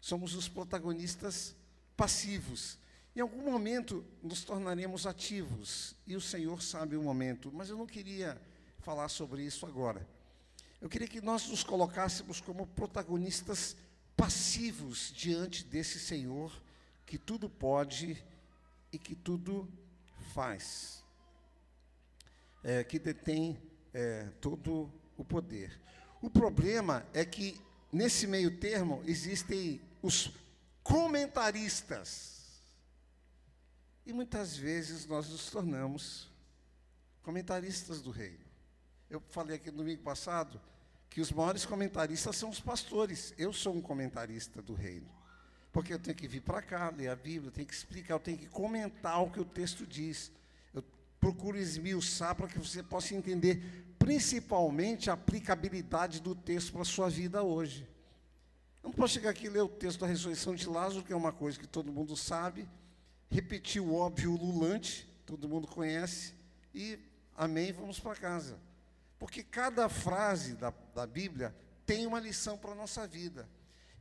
Somos os protagonistas passivos. Em algum momento nos tornaremos ativos, e o Senhor sabe o momento, mas eu não queria falar sobre isso agora. Eu queria que nós nos colocássemos como protagonistas passivos diante desse Senhor, que tudo pode e que tudo faz, que detém todo o poder. O problema é que, nesse meio termo, existem os comentaristas. E muitas vezes nós nos tornamos comentaristas do reino. Eu falei aqui no domingo passado que os maiores comentaristas são os pastores. Eu sou um comentarista do reino. Porque eu tenho que vir para cá, ler a Bíblia, eu tenho que explicar, eu tenho que comentar o que o texto diz. Eu procuro esmiuçar para que você possa entender, principalmente, a aplicabilidade do texto para a sua vida hoje. Eu não posso chegar aqui e ler o texto da ressurreição de Lázaro, que é uma coisa que todo mundo sabe, repetir o óbvio ululante, todo mundo conhece, e amém, vamos para casa. Porque cada frase da Bíblia tem uma lição para a nossa vida.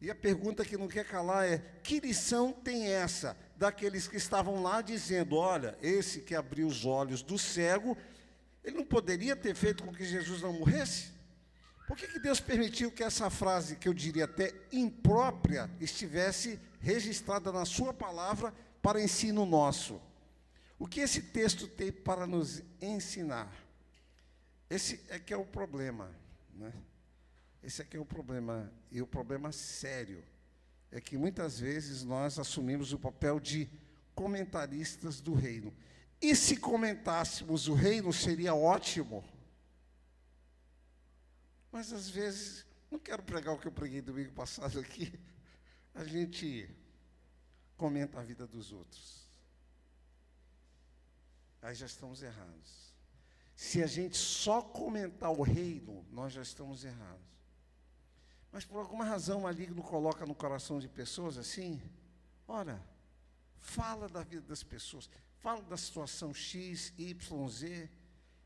E a pergunta que não quer calar é: que lição tem essa daqueles que estavam lá dizendo, olha, esse que abriu os olhos do cego, ele não poderia ter feito com que Jesus não morresse? Por que Deus permitiu que essa frase, que eu diria até imprópria, estivesse registrada na sua palavra para ensino nosso? O que esse texto tem para nos ensinar? Esse é que é o problema, né? Esse é que é o problema, e o problema sério é que muitas vezes nós assumimos o papel de comentaristas do reino. E se comentássemos o reino, seria ótimo. Mas às vezes, não quero pregar o que eu preguei domingo passado aqui, a gente comenta a vida dos outros. Aí já estamos errados. Se a gente só comentar o reino, nós já estamos errados. Mas por alguma razão o maligno coloca no coração de pessoas assim, ora, fala da vida das pessoas, fala da situação X, Y, Z,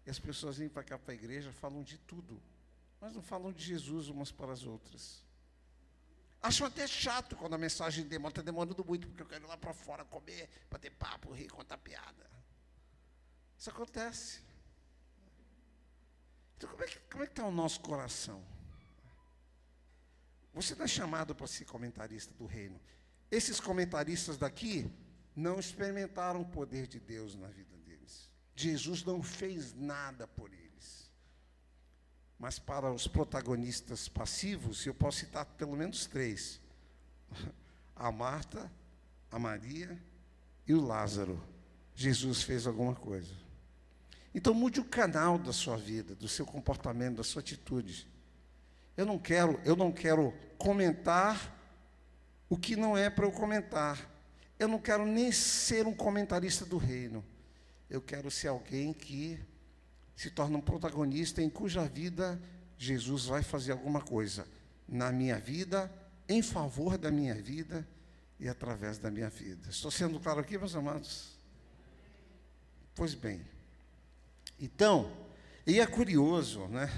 e as pessoas vêm para cá para a igreja, falam de tudo, mas não falam de Jesus umas para as outras. Acham até chato quando a mensagem está demorando muito, porque eu quero ir lá para fora comer, bater papo, rir, contar piada. Isso acontece. Então, como é que está o nosso coração? Você não é chamado para ser comentarista do reino. Esses comentaristas daqui não experimentaram o poder de Deus na vida deles. Jesus não fez nada por eles. Mas para os protagonistas passivos, eu posso citar pelo menos 3. A Marta, a Maria e o Lázaro. Jesus fez alguma coisa. Então mude o canal da sua vida, do seu comportamento, da sua atitude. Eu não quero comentar o que não é para eu comentar. Eu não quero nem ser um comentarista do reino. Eu quero ser alguém que se torna um protagonista em cuja vida Jesus vai fazer alguma coisa. Na minha vida, em favor da minha vida e através da minha vida. Estou sendo claro aqui, meus amados? Pois bem. Então, e é curioso, né,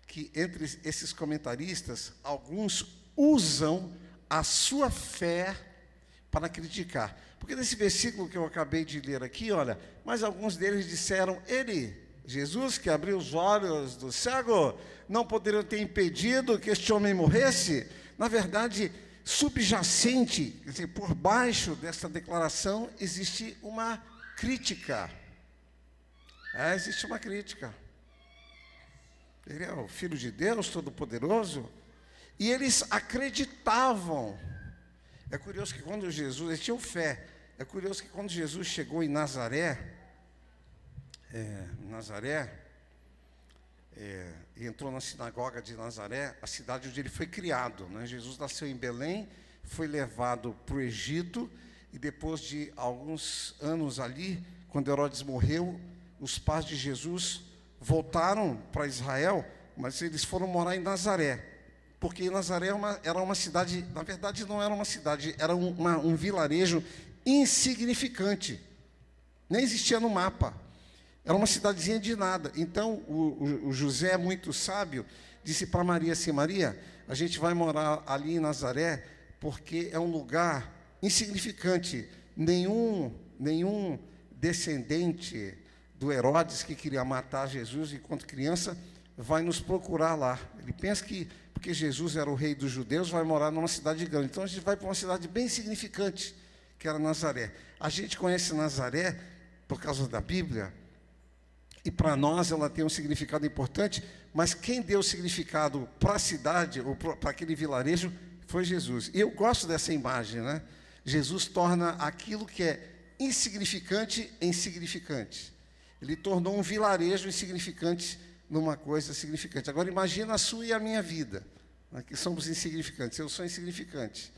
que entre esses comentaristas, alguns usam a sua fé para criticar. Porque nesse versículo que eu acabei de ler aqui, olha, mas alguns deles disseram, Jesus, que abriu os olhos do cego, não poderia ter impedido que este homem morresse? Na verdade, subjacente, quer dizer, por baixo dessa declaração, existe uma crítica. Existe uma crítica. Ele é o Filho de Deus, Todo-Poderoso, e eles acreditavam. É curioso que quando Jesus, eles tinham fé, é curioso que quando Jesus chegou em Nazaré, e entrou na sinagoga de Nazaré, a cidade onde ele foi criado, né? Jesus nasceu em Belém, foi levado para o Egito, e depois de alguns anos ali, quando Herodes morreu, os pais de Jesus voltaram para Israel, mas eles foram morar em Nazaré, porque Nazaré era uma cidade, na verdade não era uma cidade, era um vilarejo insignificante, nem existia no mapa, era uma cidadezinha de nada. Então o José, muito sábio, disse para Maria assim, Maria, a gente vai morar ali em Nazaré, porque é um lugar insignificante, nenhum descendente do Herodes, que queria matar Jesus enquanto criança, vai nos procurar lá. Ele pensa que, porque Jesus era o rei dos judeus, vai morar numa cidade grande. Então, a gente vai para uma cidade bem insignificante, que era Nazaré. A gente conhece Nazaré por causa da Bíblia, e para nós ela tem um significado importante, mas quem deu o significado para a cidade, ou para aquele vilarejo, foi Jesus. E eu gosto dessa imagem, né? Jesus torna aquilo que é insignificante em significante. Ele tornou um vilarejo insignificante numa coisa significante. Agora, imagina a sua e a minha vida, né, que somos insignificantes. Eu sou insignificante.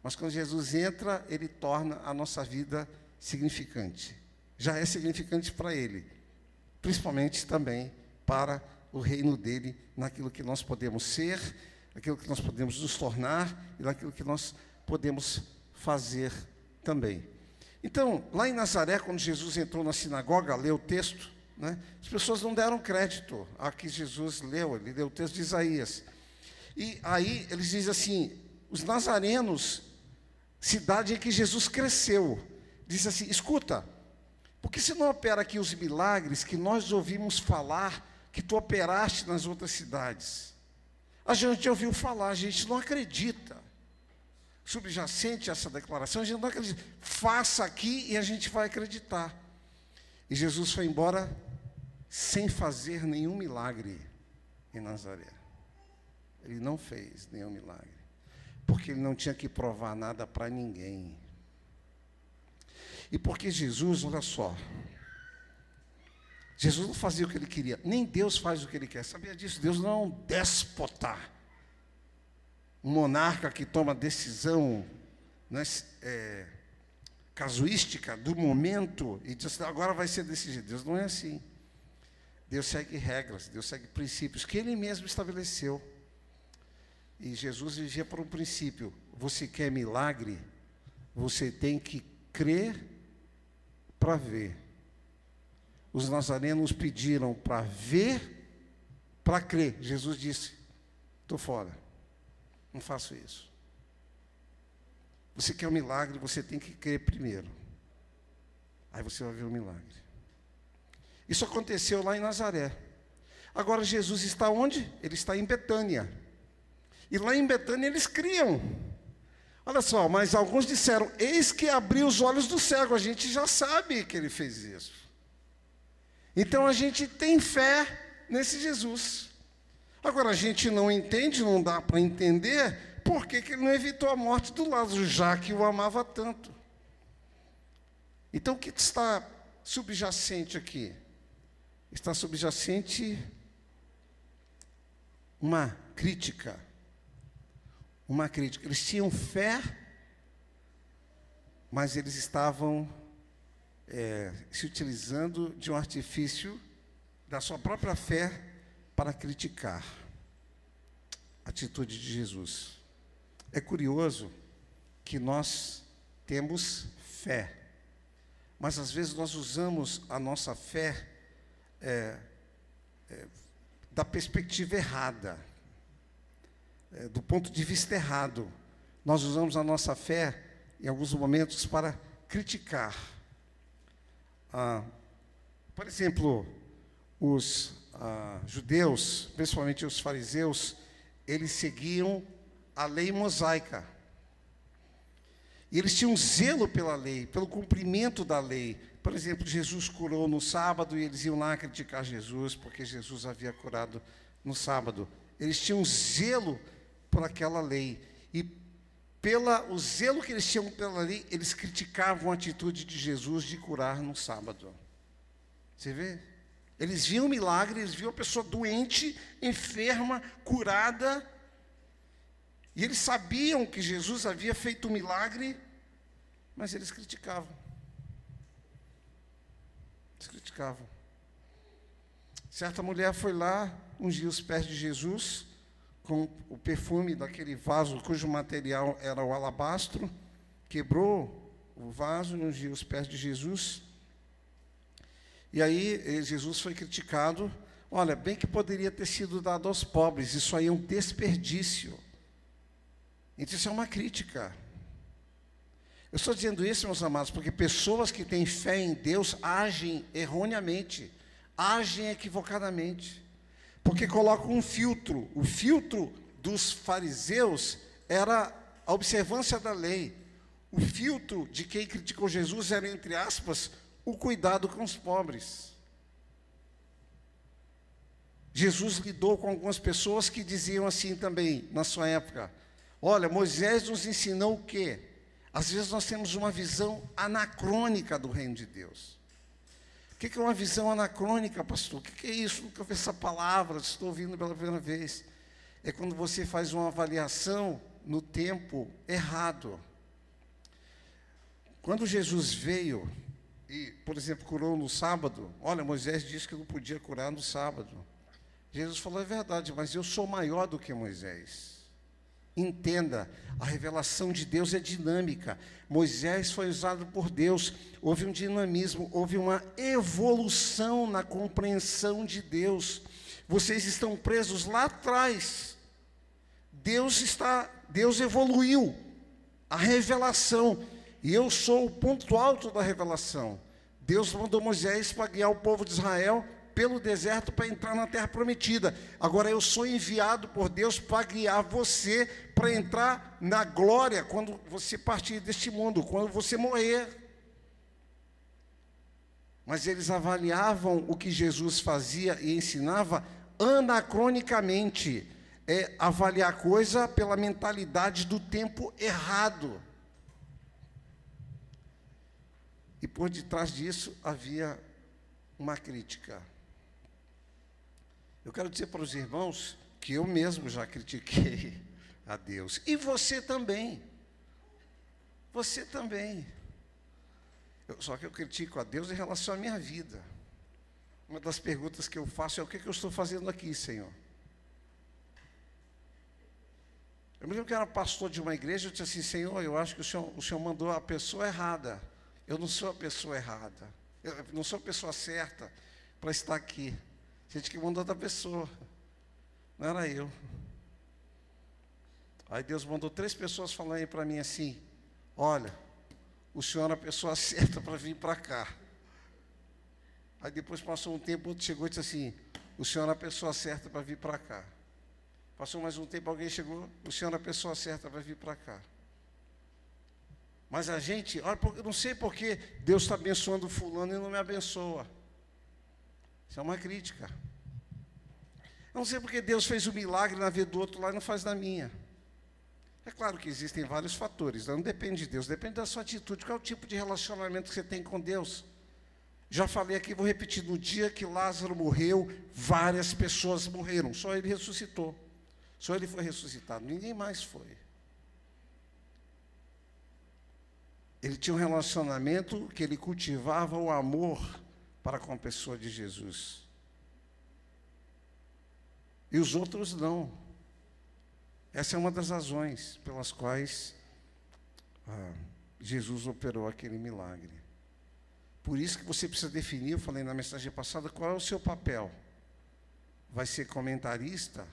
Mas quando Jesus entra, ele torna a nossa vida significante. Já é significante para ele, principalmente também para o reino dele, naquilo que nós podemos ser, naquilo que nós podemos nos tornar e naquilo que nós podemos fazer também. Então, lá em Nazaré, quando Jesus entrou na sinagoga, leu o texto, né, as pessoas não deram crédito a que Jesus leu, ele leu o texto de Isaías. E aí eles dizem assim, os nazarenos, cidade em que Jesus cresceu, diz assim, escuta, por que você não opera aqui os milagres que nós ouvimos falar, que tu operaste nas outras cidades? A gente ouviu falar, a gente não acredita. Subjacente a essa declaração, a gente não acredita. Faça aqui e a gente vai acreditar. E Jesus foi embora sem fazer nenhum milagre em Nazaré. Ele não fez nenhum milagre, porque ele não tinha que provar nada para ninguém. E porque Jesus, olha só, Jesus não fazia o que ele queria, nem Deus faz o que ele quer. Sabia disso? Deus não é um déspota, um monarca que toma decisão, né, casuística do momento e diz, agora vai ser desse jeito. Deus não é assim. Deus segue regras, Deus segue princípios que ele mesmo estabeleceu. E Jesus vivia por um princípio. Você quer milagre? Você tem que crer para ver. Os nazarenos pediram para ver, para crer. Jesus disse, estou fora. Não faço isso. Você quer um milagre, você tem que crer primeiro. Aí você vai ver o milagre. Isso aconteceu lá em Nazaré. Agora Jesus está onde? Ele está em Betânia. E lá em Betânia eles criam. Olha só, mas alguns disseram, eis que abriu os olhos do cego. A gente já sabe que ele fez isso. Então a gente tem fé nesse Jesus. Agora, a gente não entende, não dá para entender, por que ele não evitou a morte do Lázaro, já que o amava tanto. Então, o que está subjacente aqui? Está subjacente uma crítica. Uma crítica. Eles tinham fé, mas eles estavam se utilizando de um artifício da sua própria fé para criticar a atitude de Jesus. É curioso que nós temos fé. Mas, às vezes, nós usamos a nossa fé da perspectiva errada, do ponto de vista errado. Nós usamos a nossa fé, em alguns momentos, para criticar. Por exemplo, os judeus, principalmente os fariseus, eles seguiam a lei mosaica. E eles tinham zelo pela lei, pelo cumprimento da lei. Por exemplo, Jesus curou no sábado e eles iam lá criticar Jesus, porque Jesus havia curado no sábado. Eles tinham zelo por aquela lei. E o zelo que eles tinham pela lei, eles criticavam a atitude de Jesus de curar no sábado. Você vê? Eles viam o milagre, eles viam a pessoa doente, enferma, curada. E eles sabiam que Jesus havia feito um milagre, mas eles criticavam. Eles criticavam. Certa mulher foi lá, ungiu os pés de Jesus com o perfume daquele vaso, cujo material era o alabastro, quebrou o vaso e ungiu os pés de Jesus. E aí Jesus foi criticado. Olha, bem que poderia ter sido dado aos pobres, isso aí é um desperdício. Então, isso é uma crítica. Eu estou dizendo isso, meus amados, porque pessoas que têm fé em Deus agem erroneamente, agem equivocadamente, porque colocam um filtro. O filtro dos fariseus era a observância da lei. O filtro de quem criticou Jesus era, entre aspas, o cuidado com os pobres. Jesus lidou com algumas pessoas que diziam assim também, na sua época: olha, Moisés nos ensinou o quê? Às vezes nós temos uma visão anacrônica do reino de Deus. O que é uma visão anacrônica, pastor? O que é isso? Nunca ouvi essa palavra, estou ouvindo pela primeira vez. É quando você faz uma avaliação no tempo errado. Quando Jesus veio e, por exemplo, curou no sábado, olha, Moisés disse que não podia curar no sábado. Jesus falou: é verdade, mas eu sou maior do que Moisés. Entenda, a revelação de Deus é dinâmica. Moisés foi usado por Deus, houve um dinamismo, houve uma evolução na compreensão de Deus. Vocês estão presos lá atrás. Deus evoluiu a revelação, e eu sou o ponto alto da revelação. Deus mandou Moisés para guiar o povo de Israel pelo deserto para entrar na terra prometida. Agora eu sou enviado por Deus para guiar você para entrar na glória quando você partir deste mundo, quando você morrer. Mas eles avaliavam o que Jesus fazia e ensinava anacronicamente. É avaliar coisa pela mentalidade do tempo errado. E por detrás disso havia uma crítica. Eu quero dizer para os irmãos que eu mesmo já critiquei a Deus. E você também. Você também. Só que eu critico a Deus em relação à minha vida. Uma das perguntas que eu faço é: o que eu estou fazendo aqui, Senhor? Eu me lembro que eu era pastor de uma igreja, eu disse assim: Senhor, eu acho que o Senhor mandou a pessoa errada. Eu não sou a pessoa errada. Eu não sou a pessoa certa para estar aqui. Gente que mandou outra pessoa. Não era eu. Aí Deus mandou 3 pessoas falarem para mim assim: olha, o senhor é a pessoa certa para vir para cá. Aí depois passou um tempo, outro chegou e disse assim: o senhor é a pessoa certa para vir para cá. Passou mais um tempo, alguém chegou: o senhor é a pessoa certa para vir para cá. Mas a gente, olha, eu não sei por que Deus está abençoando fulano e não me abençoa. Isso é uma crítica. Eu não sei porque Deus fez o milagre na vida do outro lá e não faz na minha. É claro que existem vários fatores, não depende de Deus, depende da sua atitude. Qual é o tipo de relacionamento que você tem com Deus? Já falei aqui, vou repetir: no dia que Lázaro morreu, várias pessoas morreram, só ele ressuscitou. Só ele foi ressuscitado, ninguém mais foi. Ele tinha um relacionamento que ele cultivava o amor para com a pessoa de Jesus. E os outros não. Essa é uma das razões pelas quais Jesus operou aquele milagre. Por isso que você precisa definir, eu falei na mensagem passada, qual é o seu papel. Vai ser comentarista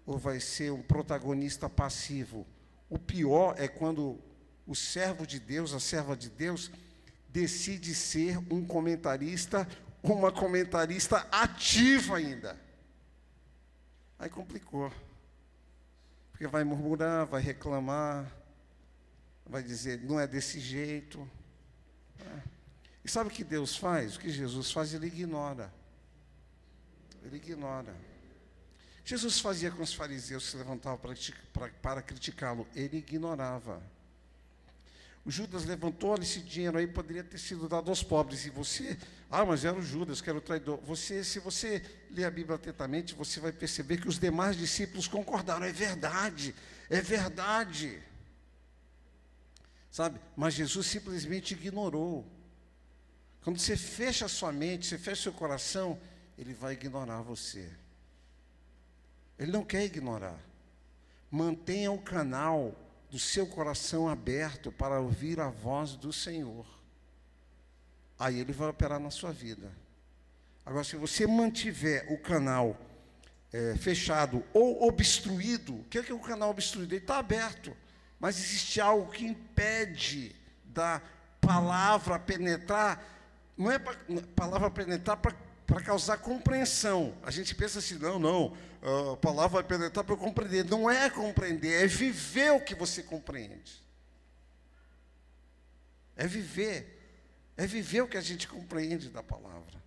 ou vai ser um protagonista passivo? O pior é quando o servo de Deus, a serva de Deus, decide ser um comentarista, uma comentarista ativa ainda. Aí complicou. Porque vai murmurar, vai reclamar, vai dizer, não é desse jeito. E sabe o que Deus faz? O que Jesus faz? Ele ignora. Ele ignora. Jesus fazia com os fariseus que se levantavam para criticá-lo. Ele ignorava. O Judas levantou, olha, esse dinheiro aí poderia ter sido dado aos pobres. E você, mas era o Judas, que era o traidor. Se você ler a Bíblia atentamente, você vai perceber que os demais discípulos concordaram. É verdade, é verdade. Sabe? Mas Jesus simplesmente ignorou. Quando você fecha a sua mente, você fecha o seu coração, ele vai ignorar você. Ele não quer ignorar. Mantenha o canal do seu coração aberto para ouvir a voz do Senhor. Aí ele vai operar na sua vida. Agora, se você mantiver o canal fechado ou obstruído, o que é o canal obstruído? Ele está aberto, mas existe algo que impede da palavra penetrar. Não é palavra penetrar para causar compreensão. A gente pensa assim, não, a palavra vai penetrar para eu compreender. Não é compreender, é viver o que você compreende. É viver o que a gente compreende da palavra.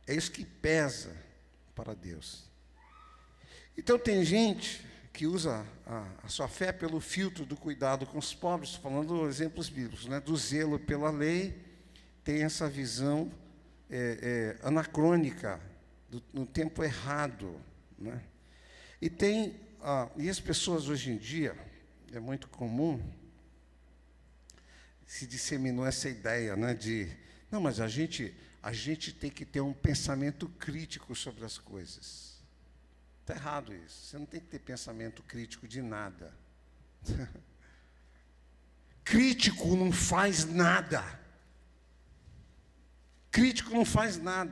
É isso que pesa para Deus. Então tem gente que usa a sua fé pelo filtro do cuidado com os pobres, falando exemplos bíblicos, né? Do zelo pela lei, tem essa visão anacrônica, no tempo errado, né? E as pessoas hoje em dia, é muito comum, se disseminou essa ideia, né, não, mas a gente tem que ter um pensamento crítico sobre as coisas. Está errado isso. Você não tem que ter pensamento crítico de nada. Crítico não faz nada. Crítico não faz nada.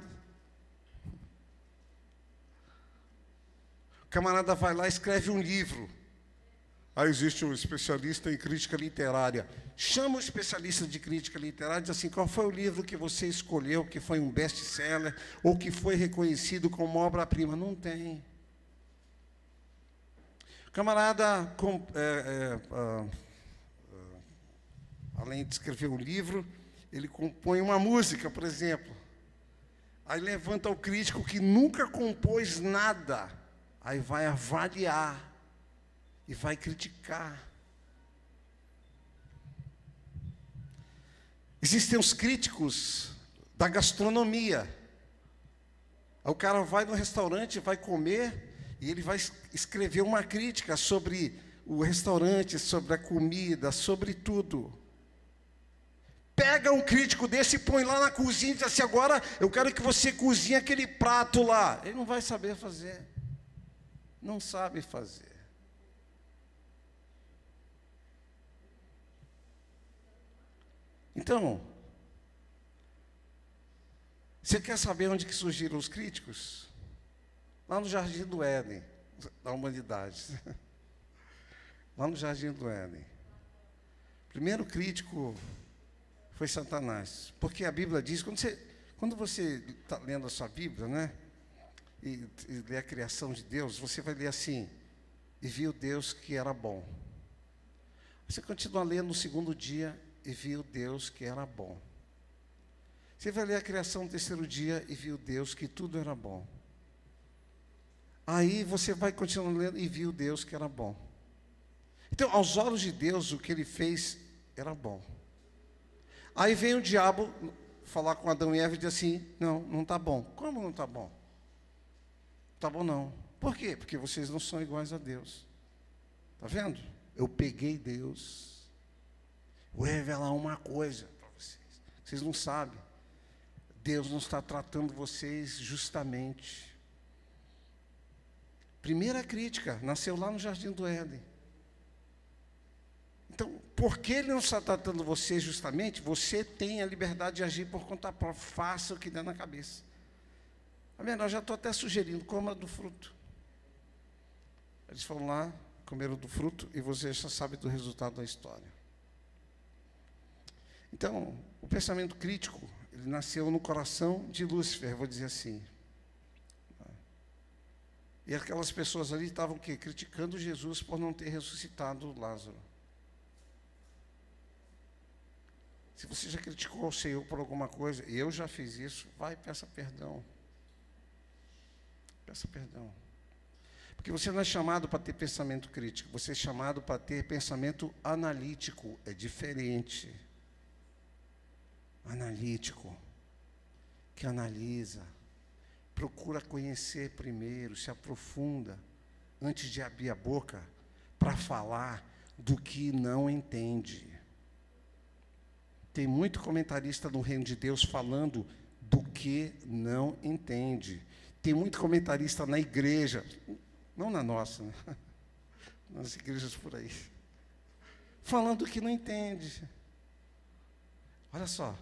O camarada vai lá e escreve um livro. Aí existe um especialista em crítica literária. Chama o especialista de crítica literária e diz assim, qual foi o livro que você escolheu, que foi um best-seller, ou que foi reconhecido como obra-prima? Não tem. O camarada, além de escrever um livro, ele compõe uma música, por exemplo. Aí levanta o crítico que nunca compôs nada. Aí vai avaliar e vai criticar. Existem os críticos da gastronomia. Aí o cara vai no restaurante, vai comer, e ele vai escrever uma crítica sobre o restaurante, sobre a comida, sobre tudo. Pega um crítico desse e põe lá na cozinha e diz assim, agora eu quero que você cozinhe aquele prato lá. Ele não vai saber fazer. Não sabe fazer. Então, você quer saber onde que surgiram os críticos? Lá no Jardim do Éden, da humanidade. Lá no Jardim do Éden. O primeiro crítico foi Satanás. Porque a Bíblia diz, quando você está lendo a sua Bíblia, né, e lê a criação de Deus, você vai ler assim, e viu Deus que era bom. Você continua lendo no segundo dia, e viu Deus que era bom. Você vai ler a criação no terceiro dia, e viu Deus que tudo era bom. Aí você vai continuar lendo, e viu Deus que era bom. Então, aos olhos de Deus, o que ele fez era bom. Aí vem o diabo falar com Adão e Eva e diz assim, não está bom. Como não está bom? Não está bom não. Por quê? Porque vocês não são iguais a Deus. Está vendo? Eu peguei Deus. Vou revelar uma coisa para vocês. Vocês não sabem. Deus não está tratando vocês justamente. Primeira crítica, nasceu lá no Jardim do Éden. Então, porque ele não está tratando você justamente, você tem a liberdade de agir por conta própria. Faça o que der na cabeça. Amém? Eu já estou até sugerindo, coma do fruto. Eles foram lá, comeram do fruto, e você já sabe do resultado da história. Então, o pensamento crítico, ele nasceu no coração de Lúcifer, vou dizer assim. E aquelas pessoas ali estavam o quê? Criticando Jesus por não ter ressuscitado Lázaro. Se você já criticou o Senhor por alguma coisa, e eu já fiz isso, vai e peça perdão. Peça perdão. Porque você não é chamado para ter pensamento crítico, você é chamado para ter pensamento analítico, é diferente. Analítico, que analisa, procura conhecer primeiro, se aprofunda, antes de abrir a boca, para falar do que não entende. Tem muito comentarista no reino de Deus falando do que não entende. Tem muito comentarista na igreja, não na nossa, né? Nas igrejas por aí, falando do que não entende. Olha só,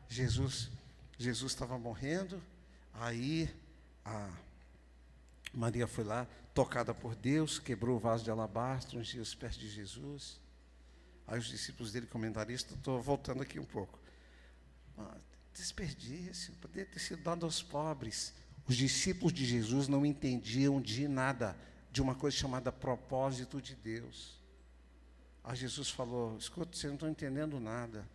Jesus estava morrendo, aí a Maria foi lá, tocada por Deus, quebrou o vaso de alabastro, ungiu os pés de Jesus. Aí os discípulos dele, comentaristas, estou voltando aqui um pouco. Desperdício, poderia ter sido dado aos pobres. Os discípulos de Jesus não entendiam de nada, de uma coisa chamada propósito de Deus. Aí Jesus falou, escuta, vocês não estão entendendo nada.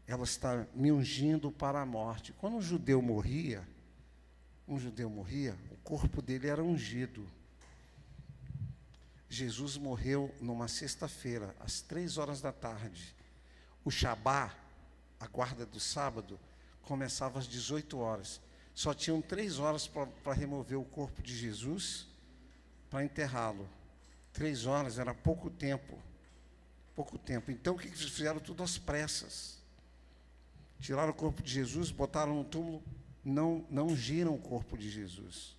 Ela está me ungindo para a morte. Quando um judeu morria, o corpo dele era ungido. Jesus morreu numa sexta-feira, às 3 horas da tarde. O Shabá, a guarda do sábado, começava às 18 horas. Só tinham 3 horas para remover o corpo de Jesus, para enterrá-lo. 3 horas era pouco tempo. Pouco tempo. Então, o que eles fizeram? Tudo às pressas. Tiraram o corpo de Jesus, botaram no túmulo, não ungiram o corpo de Jesus.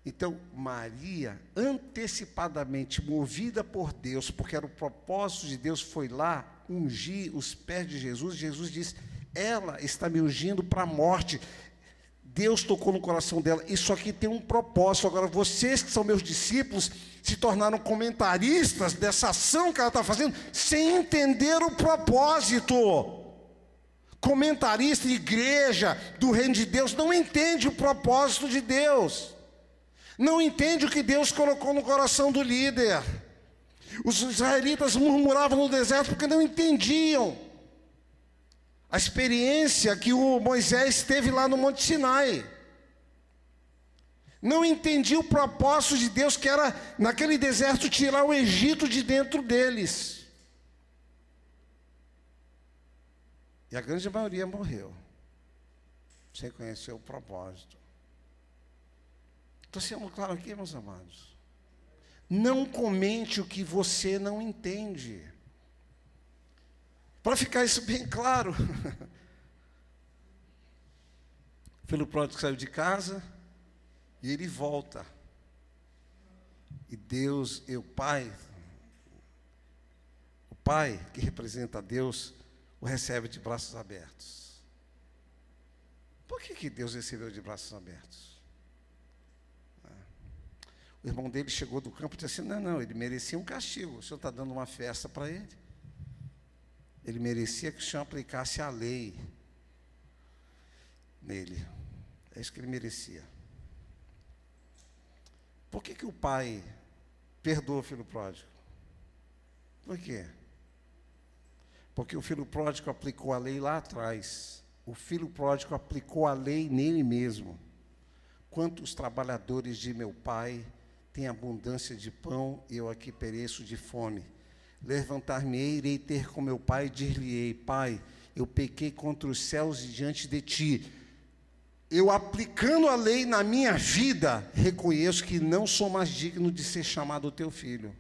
Então, Maria, antecipadamente, movida por Deus, porque era o propósito de Deus, foi lá ungir os pés de Jesus. Jesus disse, ela está me ungindo para a morte. Deus tocou no coração dela. Isso aqui tem um propósito. Agora, vocês que são meus discípulos, se tornaram comentaristas dessa ação que ela está fazendo, sem entender o propósito. Comentarista, igreja do reino de Deus, não entende o propósito de Deus. Não entende o que Deus colocou no coração do líder. Os israelitas murmuravam no deserto porque não entendiam a experiência que o Moisés teve lá no Monte Sinai. Não entendia o propósito de Deus, que era, naquele deserto, tirar o Egito de dentro deles. E a grande maioria morreu, sem conhecer o propósito. Estou sendo claro aqui, meus amados. Não comente o que você não entende. Para ficar isso bem claro. O filho pródigo saiu de casa e ele volta. E Deus, o Pai que representa Deus, o recebe de braços abertos. Por que Deus recebeu de braços abertos? O irmão dele chegou do campo e disse assim, não, ele merecia um castigo. O senhor está dando uma festa para ele. Ele merecia que o senhor aplicasse a lei nele. É isso que ele merecia. Por que o pai perdoa o filho pródigo? Por quê? Porque o filho pródigo aplicou a lei lá atrás. O filho pródigo aplicou a lei nele mesmo. Quantos trabalhadores de meu pai têm abundância de pão, e eu aqui pereço de fome? Levantar-me-ei, irei ter com meu pai, e dir-lhe-ei, Pai, eu pequei contra os céus e diante de ti. Eu, aplicando a lei na minha vida, reconheço que não sou mais digno de ser chamado teu filho.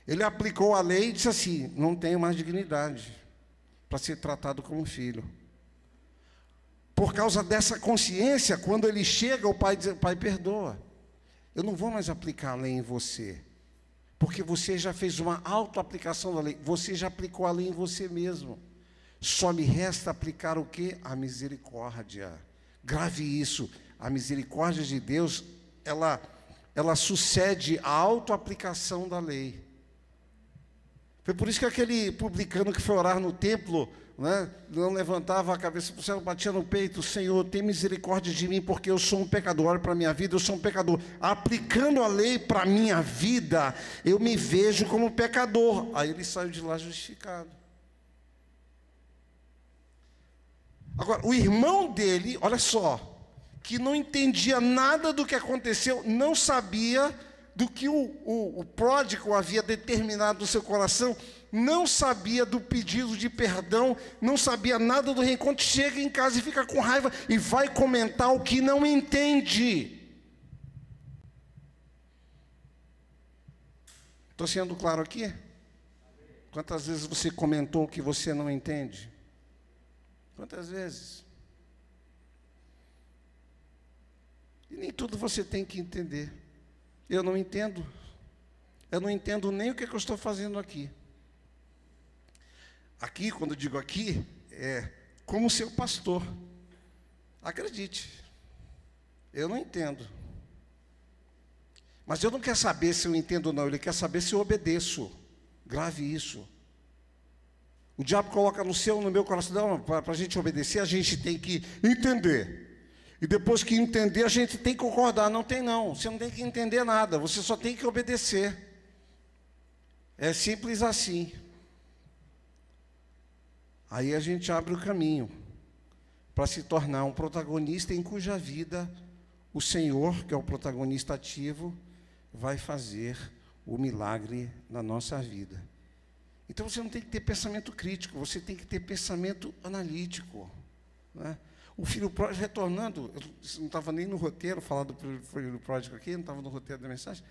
Ele aplicou a lei e disse assim, não tenho mais dignidade para ser tratado como filho. Por causa dessa consciência, quando ele chega, o pai diz, Pai, perdoa. Eu não vou mais aplicar a lei em você, Porque você já fez uma autoaplicação da lei. Você já aplicou a lei em você mesmo. Só me resta aplicar o quê? A misericórdia. Grave isso. A misericórdia de Deus, ela sucede à autoaplicação da lei. Foi por isso que aquele publicano que foi orar no templo, né, não levantava a cabeça para o céu, batia no peito: Senhor, tem misericórdia de mim, porque eu sou um pecador. Olha para a minha vida, eu sou um pecador. Aplicando a lei para a minha vida, eu me vejo como pecador. Aí ele saiu de lá justificado. Agora, o irmão dele, olha só, que não entendia nada do que aconteceu, não sabia do que o pródigo havia determinado no seu coração, não sabia do pedido de perdão, não sabia nada do reencontro, chega em casa e fica com raiva e vai comentar o que não entende. Estou sendo claro aqui? Quantas vezes você comentou o que você não entende? Quantas vezes? E nem tudo você tem que entender. Eu não entendo. Eu não entendo nem o que eu estou fazendo aqui. Aqui, quando eu digo aqui, é como seu pastor. Acredite. Eu não entendo. Mas eu não quero saber se eu entendo ou não. Ele quer saber se eu obedeço. Grave isso. O diabo coloca no seu, no meu coração, para a gente obedecer, a gente tem que entender. E depois que entender, a gente tem que concordar. Não tem não, você não tem que entender nada, você só tem que obedecer. É simples assim. Aí a gente abre o caminho para se tornar um protagonista em cuja vida o Senhor, que é o protagonista ativo, vai fazer o milagre na nossa vida. Então você não tem que ter pensamento crítico, você tem que ter pensamento analítico, né? O filho pródigo retornando, eu não estava nem no roteiro, falar do filho pródigo aqui, não estava no roteiro da mensagem,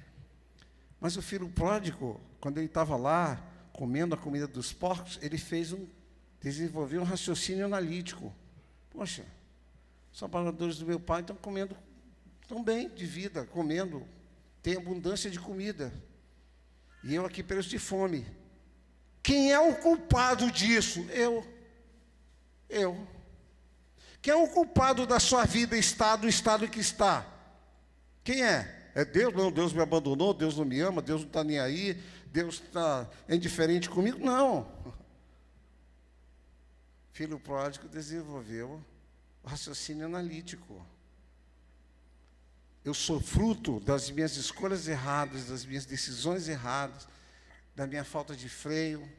mas o filho pródigo, quando ele estava lá, comendo a comida dos porcos, ele desenvolveu um raciocínio analítico. Poxa, os trabalhadores do meu pai estão comendo tão bem de vida, comendo, tem abundância de comida, e eu aqui preso de fome. Quem é o culpado disso? Eu. Quem é o culpado da sua vida estar do estado que está? Quem é? É Deus? Não, Deus me abandonou, Deus não me ama, Deus não está nem aí, Deus está indiferente comigo? Não. Filho pródigo desenvolveu o raciocínio analítico. Eu sou fruto das minhas escolhas erradas, das minhas decisões erradas, da minha falta de freio,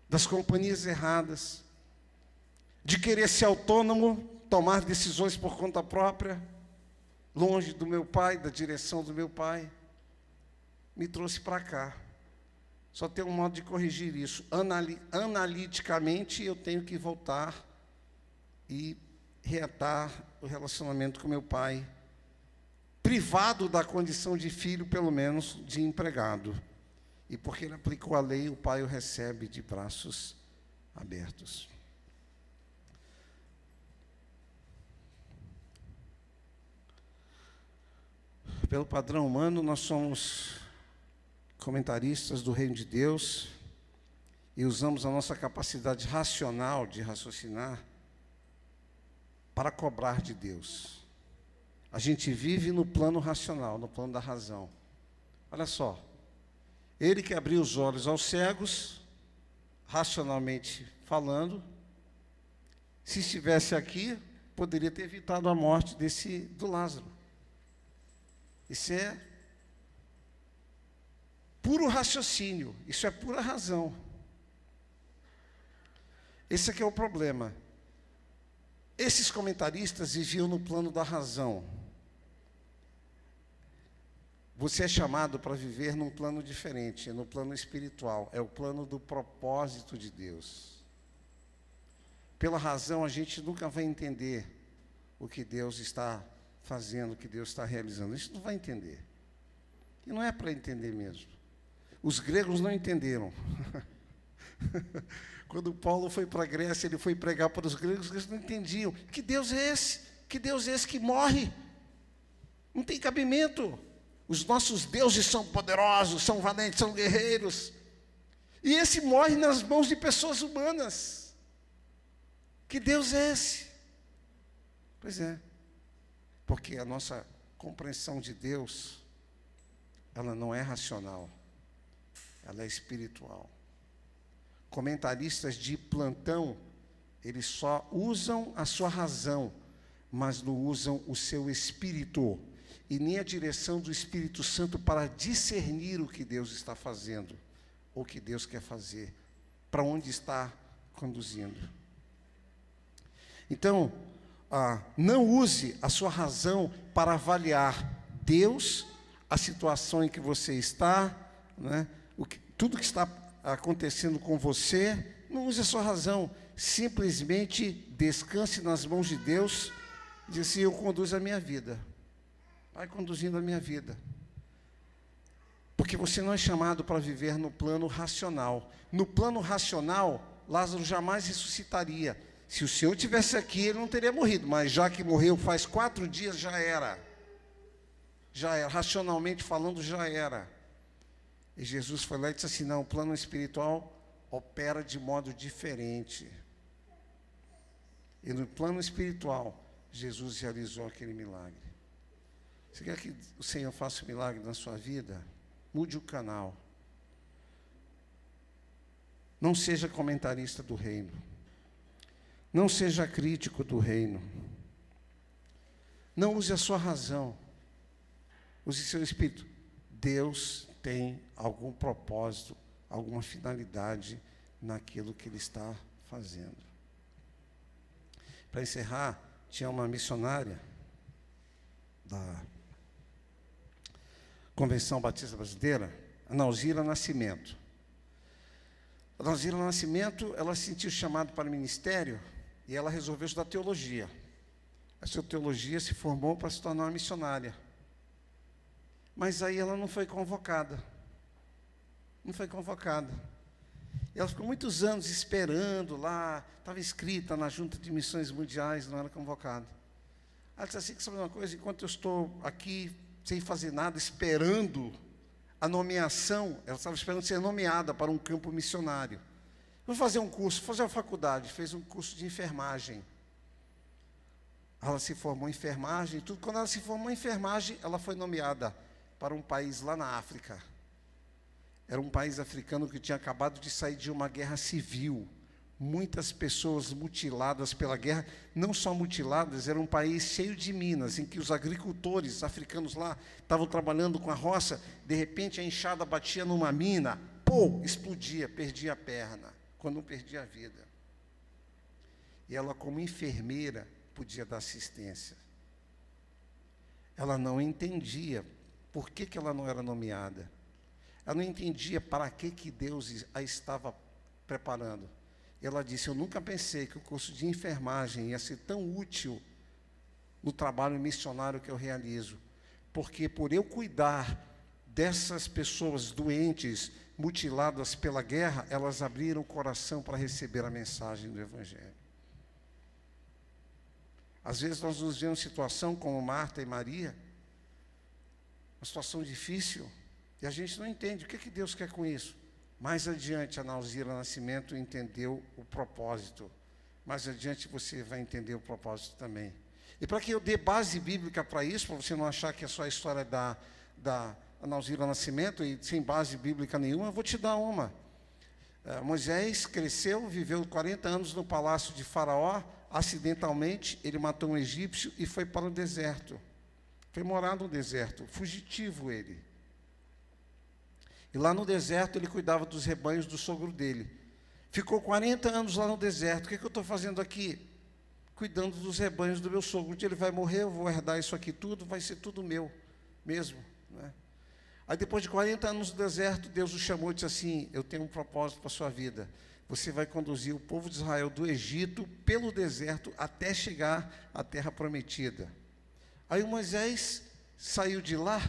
das companhias erradas, de querer ser autônomo, tomar decisões por conta própria, longe do meu pai, da direção do meu pai, me trouxe para cá. Só tem um modo de corrigir isso. Analiticamente, eu tenho que voltar e reatar o relacionamento com meu pai, privado da condição de filho, pelo menos de empregado. E porque ele aplicou a lei, o pai o recebe de braços abertos. Pelo padrão humano, nós somos comentaristas do reino de Deus e usamos a nossa capacidade racional de raciocinar para cobrar de Deus. A gente vive no plano racional, no plano da razão. Olha só, ele que abriu os olhos aos cegos, racionalmente falando, se estivesse aqui, poderia ter evitado a morte do Lázaro. Isso é puro raciocínio, isso é pura razão. Esse aqui é o problema. Esses comentaristas viviam no plano da razão. Você é chamado para viver num plano diferente, no plano espiritual, é o plano do propósito de Deus. Pela razão, a gente nunca vai entender o que Deus está fazendo, o que Deus está realizando. A gente não vai entender. E não é para entender mesmo. Os gregos não entenderam. Quando Paulo foi para a Grécia, ele foi pregar para os gregos, eles não entendiam. Que Deus é esse? Que Deus é esse que morre? Não tem cabimento. Os nossos deuses são poderosos, são valentes, são guerreiros. E esse morre nas mãos de pessoas humanas. Que Deus é esse? Pois é, porque a nossa compreensão de Deus, ela não é racional, ela é espiritual. Comentaristas de plantão, eles só usam a sua razão, mas não usam o seu espírito, e nem a direção do Espírito Santo para discernir o que Deus está fazendo, ou o que Deus quer fazer, para onde está conduzindo. Então, não use a sua razão para avaliar Deus, a situação em que você está, né? Tudo que está acontecendo com você. Não use a sua razão, simplesmente descanse nas mãos de Deus, e diz assim: eu conduzo a minha vida, vai conduzindo a minha vida, porque você não é chamado para viver no plano racional. No plano racional, Lázaro jamais ressuscitaria. Se o Senhor estivesse aqui, ele não teria morrido, mas já que morreu faz 4 dias, já era, racionalmente falando, já era. E Jesus foi lá e disse assim: não, o plano espiritual opera de modo diferente. E no plano espiritual, Jesus realizou aquele milagre. Você quer que o Senhor faça um milagre na sua vida? Mude o canal. Não seja comentarista do reino. Não seja crítico do reino. Não use a sua razão. Use seu espírito. Deus tem algum propósito, alguma finalidade naquilo que Ele está fazendo. Para encerrar, tinha uma missionária da Convenção Batista Brasileira, a Nauzira Nascimento. A Nauzira Nascimento, ela sentiu chamado para o ministério e ela resolveu estudar teologia. A sua teologia se formou para se tornar uma missionária. Mas aí ela não foi convocada. Não foi convocada. E ela ficou muitos anos esperando lá, estava inscrita na Junta de Missões Mundiais, não era convocada. Ela disse assim: que sabe uma coisa, enquanto eu estou aqui sem fazer nada, esperando a nomeação, ela estava esperando ser nomeada para um campo missionário. Vou fazer um curso, fazer uma faculdade, fez um curso de enfermagem. Ela se formou em enfermagem, tudo. Quando ela se formou em enfermagem, ela foi nomeada para um país lá na África. Era um país africano que tinha acabado de sair de uma guerra civil. Muitas pessoas mutiladas pela guerra, não só mutiladas, era um país cheio de minas, em que os agricultores africanos lá estavam trabalhando com a roça, de repente a enxada batia numa mina, pô, explodia, perdia a perna, quando não perdia a vida. E ela, como enfermeira, podia dar assistência. Ela não entendia por que ela não era nomeada. Ela não entendia para que Deus a estava preparando. Ela disse: eu nunca pensei que o curso de enfermagem ia ser tão útil no trabalho missionário que eu realizo, porque por eu cuidar dessas pessoas doentes, mutiladas pela guerra, elas abriram o coração para receber a mensagem do Evangelho. Às vezes nós nos vemos em situação como Marta e Maria, uma situação difícil, e a gente não entende o que Deus quer com isso. Mais adiante, a Nauzira Nascimento entendeu o propósito. Mais adiante você vai entender o propósito também. E para que eu dê base bíblica para isso, para você não achar que é só a história da Nauzira Nascimento e sem base bíblica nenhuma, eu vou te dar uma. Moisés cresceu, viveu 40 anos no palácio de Faraó. Acidentalmente, ele matou um egípcio e foi para o deserto. Foi morar no deserto, fugitivo ele. E lá no deserto ele cuidava dos rebanhos do sogro dele. Ficou 40 anos lá no deserto. O que eu estou fazendo aqui? Cuidando dos rebanhos do meu sogro. Um dia ele vai morrer, eu vou herdar isso aqui tudo, vai ser tudo meu mesmo, né? Aí depois de 40 anos no deserto, Deus o chamou e disse assim: eu tenho um propósito para a sua vida. Você vai conduzir o povo de Israel do Egito pelo deserto até chegar à terra prometida. Aí Moisés saiu de lá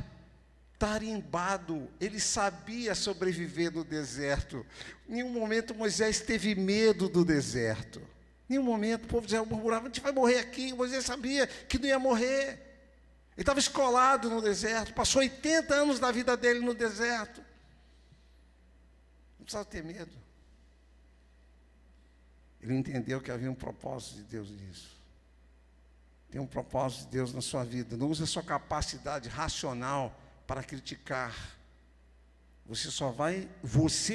tarimbado, ele sabia sobreviver no deserto. Em nenhum momento Moisés teve medo do deserto. Em nenhum momento o povo de Israel murmurava: a gente vai morrer aqui. Moisés sabia que não ia morrer. Ele estava escolado no deserto, passou 80 anos da vida dele no deserto. Não precisava ter medo. Ele entendeu que havia um propósito de Deus nisso. Tem um propósito de Deus na sua vida. Não use a sua capacidade racional para criticar. Você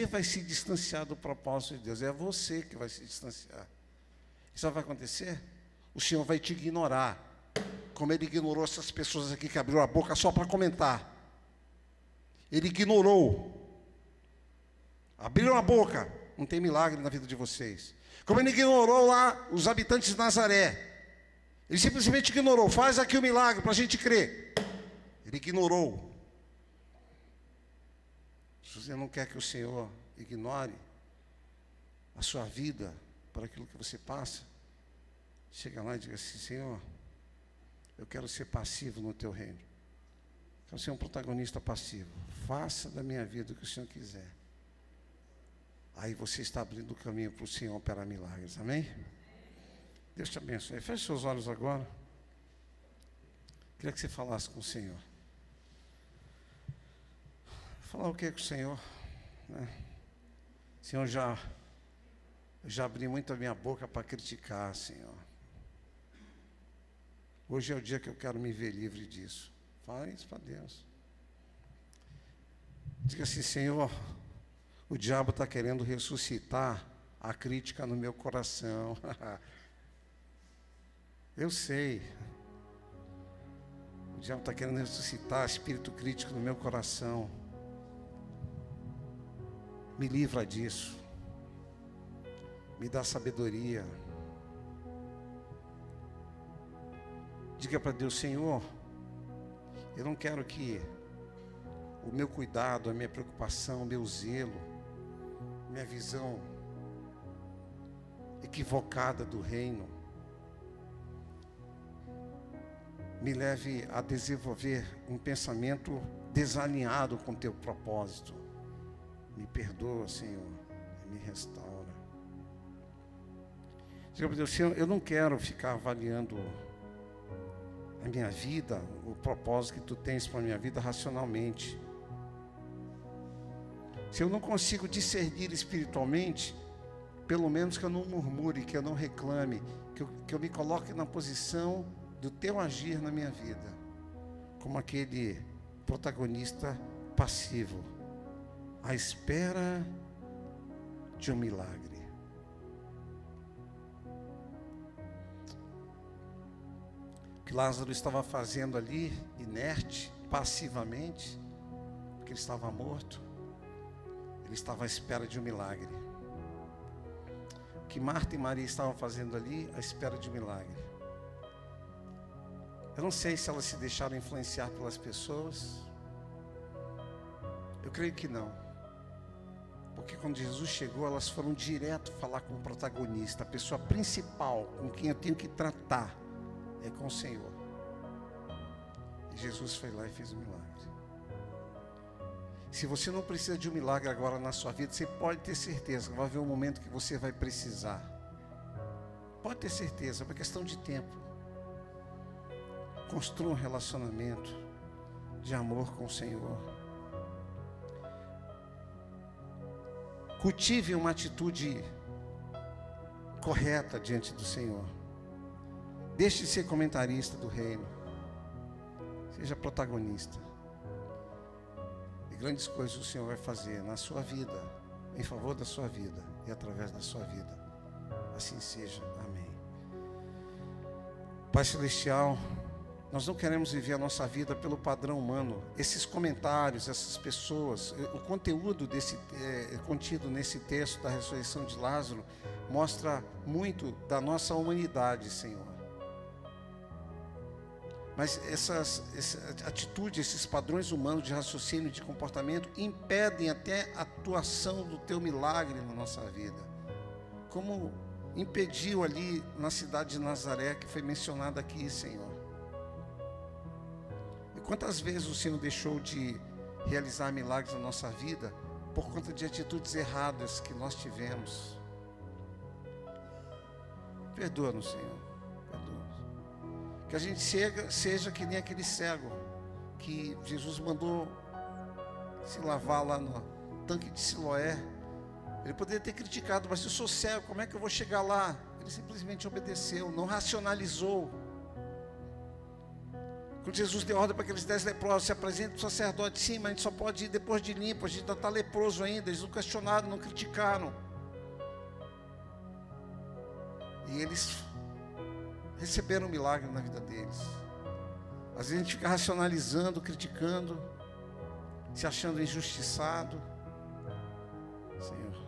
vai se distanciar do propósito de Deus. É você que vai se distanciar. Isso vai acontecer? O Senhor vai te ignorar. Como Ele ignorou essas pessoas aqui que abriram a boca só para comentar. Ele ignorou. Abriram a boca. Não tem milagre na vida de vocês. Como Ele ignorou lá os habitantes de Nazaré. Ele simplesmente ignorou. Faz aqui o milagre para a gente crer. Ele ignorou. Se você não quer que o Senhor ignore a sua vida por aquilo que você passa, chega lá e diga assim: Senhor, eu quero ser passivo no teu reino. Quero ser um protagonista passivo. Faça da minha vida o que o Senhor quiser. Aí você está abrindo o caminho para o Senhor operar milagres. Amém? Deus te abençoe. Feche seus olhos agora. Queria que você falasse com o Senhor. Falar o que com o Senhor? Né? Senhor, eu já abri muito a minha boca para criticar, Senhor. Hoje é o dia que eu quero me ver livre disso. Fala isso para Deus. Diga assim: Senhor, o diabo está querendo ressuscitar a crítica no meu coração. Eu sei. O diabo está querendo ressuscitar espírito crítico no meu coração. Me livra disso. Me dá sabedoria. Diga para Deus: Senhor, eu não quero que o meu cuidado, a minha preocupação, o meu zelo, minha visão equivocada do reino me leve a desenvolver um pensamento desalinhado com o teu propósito. Me perdoa, Senhor, e me restaura. Diga para Deus: Senhor, eu não quero ficar avaliando a minha vida, o propósito que tu tens para a minha vida racionalmente. Se eu não consigo discernir espiritualmente, pelo menos que eu não murmure, que eu não reclame, que eu me coloque na posição do teu agir na minha vida, como aquele protagonista passivo, à espera de um milagre. O que Lázaro estava fazendo ali, inerte, passivamente, porque ele estava morto, ele estava à espera de um milagre. O que Marta e Maria estavam fazendo ali, à espera de um milagre. Eu não sei se elas se deixaram influenciar pelas pessoas. Eu creio que não. Porque quando Jesus chegou, elas foram direto falar com o protagonista, a pessoa principal com quem eu tenho que tratar é com o Senhor. E Jesus foi lá e fez um milagre. Se você não precisa de um milagre agora na sua vida, você pode ter certeza que vai haver um momento que você vai precisar. Pode ter certeza, é uma questão de tempo. Construa um relacionamento de amor com o Senhor. Cultive uma atitude correta diante do Senhor. Deixe de ser comentarista do reino. Seja protagonista. E grandes coisas o Senhor vai fazer na sua vida, em favor da sua vida e através da sua vida. Assim seja. Amém. Pai Celestial, nós não queremos viver a nossa vida pelo padrão humano. Esses comentários, essas pessoas, o conteúdo contido nesse texto da ressurreição de Lázaro mostra muito da nossa humanidade, Senhor. Mas essa atitude, esses padrões humanos de raciocínio e de comportamento impedem até a atuação do teu milagre na nossa vida. Como impediu ali na cidade de Nazaré, que foi mencionada aqui, Senhor. E quantas vezes o Senhor deixou de realizar milagres na nossa vida por conta de atitudes erradas que nós tivemos? Perdoa-nos, Senhor. Perdoa-nos. Que a gente seja que nem aquele cego que Jesus mandou se lavar lá no tanque de Siloé. Ele poderia ter criticado, mas se eu sou cego, como é que eu vou chegar lá? Ele simplesmente obedeceu, não racionalizou. Quando Jesus deu ordem para aqueles 10 leprosos, se apresenta para o sacerdote, sim, mas a gente só pode ir depois de limpo, a gente ainda está leproso ainda. Eles não questionaram, não criticaram. E eles receberam um milagre na vida deles. Às vezes a gente fica racionalizando, criticando, se achando injustiçado. Senhor,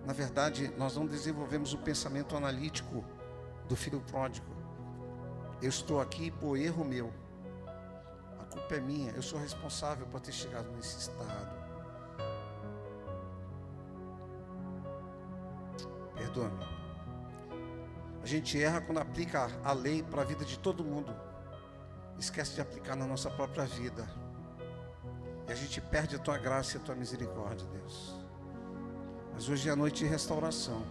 na verdade, nós não desenvolvemos o pensamento analítico do filho pródigo. Eu estou aqui por erro meu. A culpa é minha, eu sou responsável por ter chegado nesse estado. Perdoa-me. A gente erra quando aplica a lei para a vida de todo mundo. Esquece de aplicar na nossa própria vida. E a gente perde a tua graça e a tua misericórdia, Deus. Mas hoje é a noite de restauração.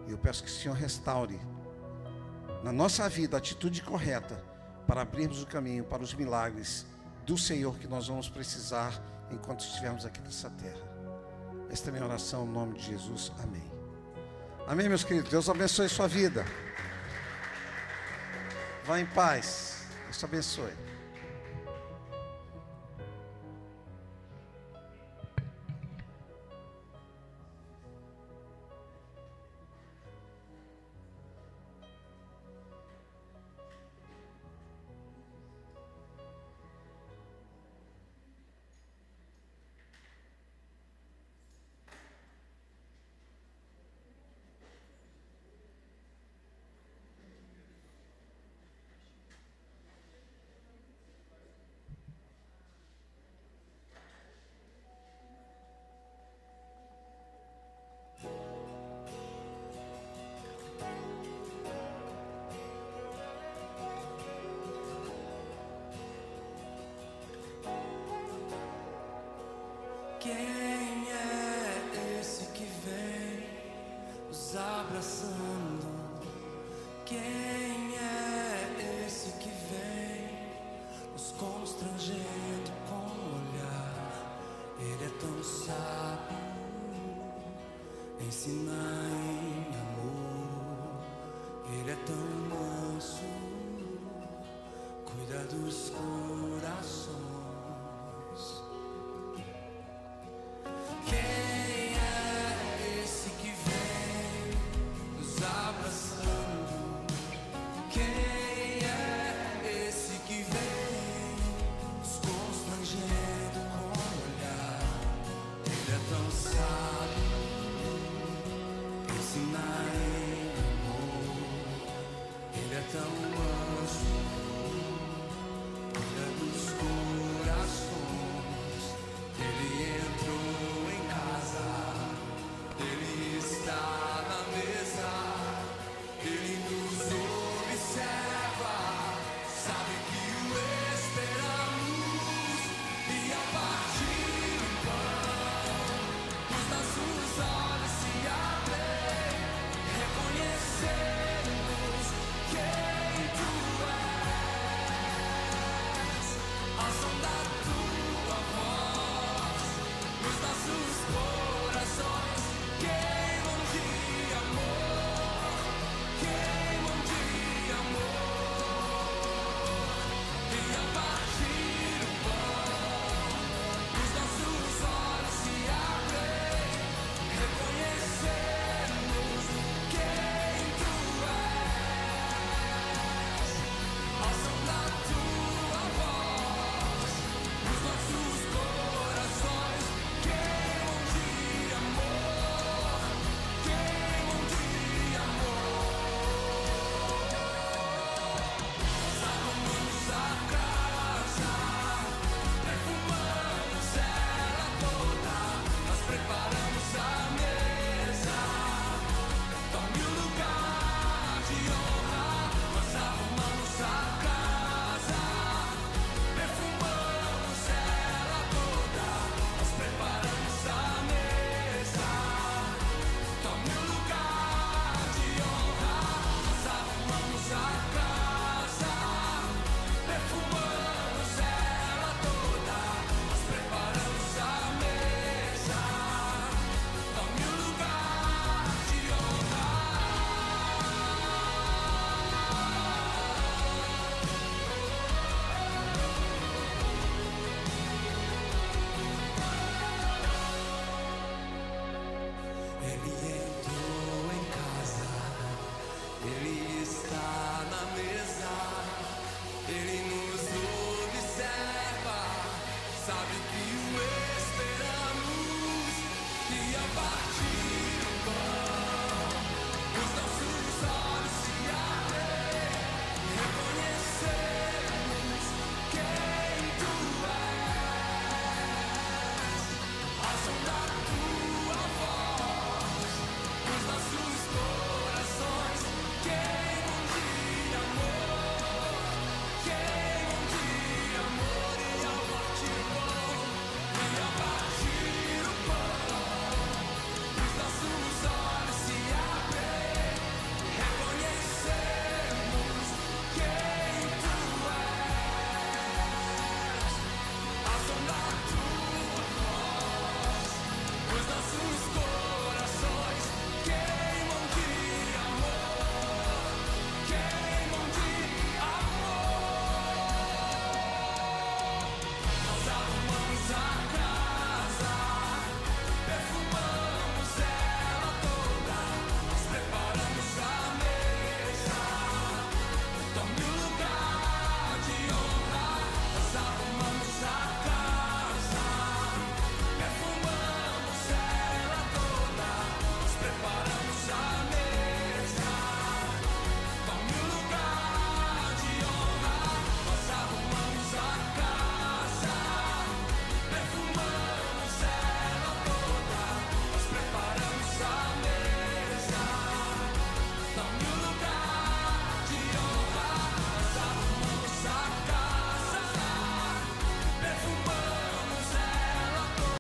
E eu peço que o Senhor restaure na nossa vida a atitude correta para abrirmos o caminho para os milagres do Senhor que nós vamos precisar enquanto estivermos aqui nessa terra. Esta é a minha oração em nome de Jesus. Amém. Amém, meus queridos. Deus abençoe sua vida. Vá em paz. Deus te abençoe. Quem é esse que vem nos abraçando? Quem é esse que vem nos constrangendo com o olhar? Ele é tão sábio, ensina em amor. Ele é tão manso, cuida dos corações. Tão manso, Ele entrou em casa, Ele está na mesa, Ele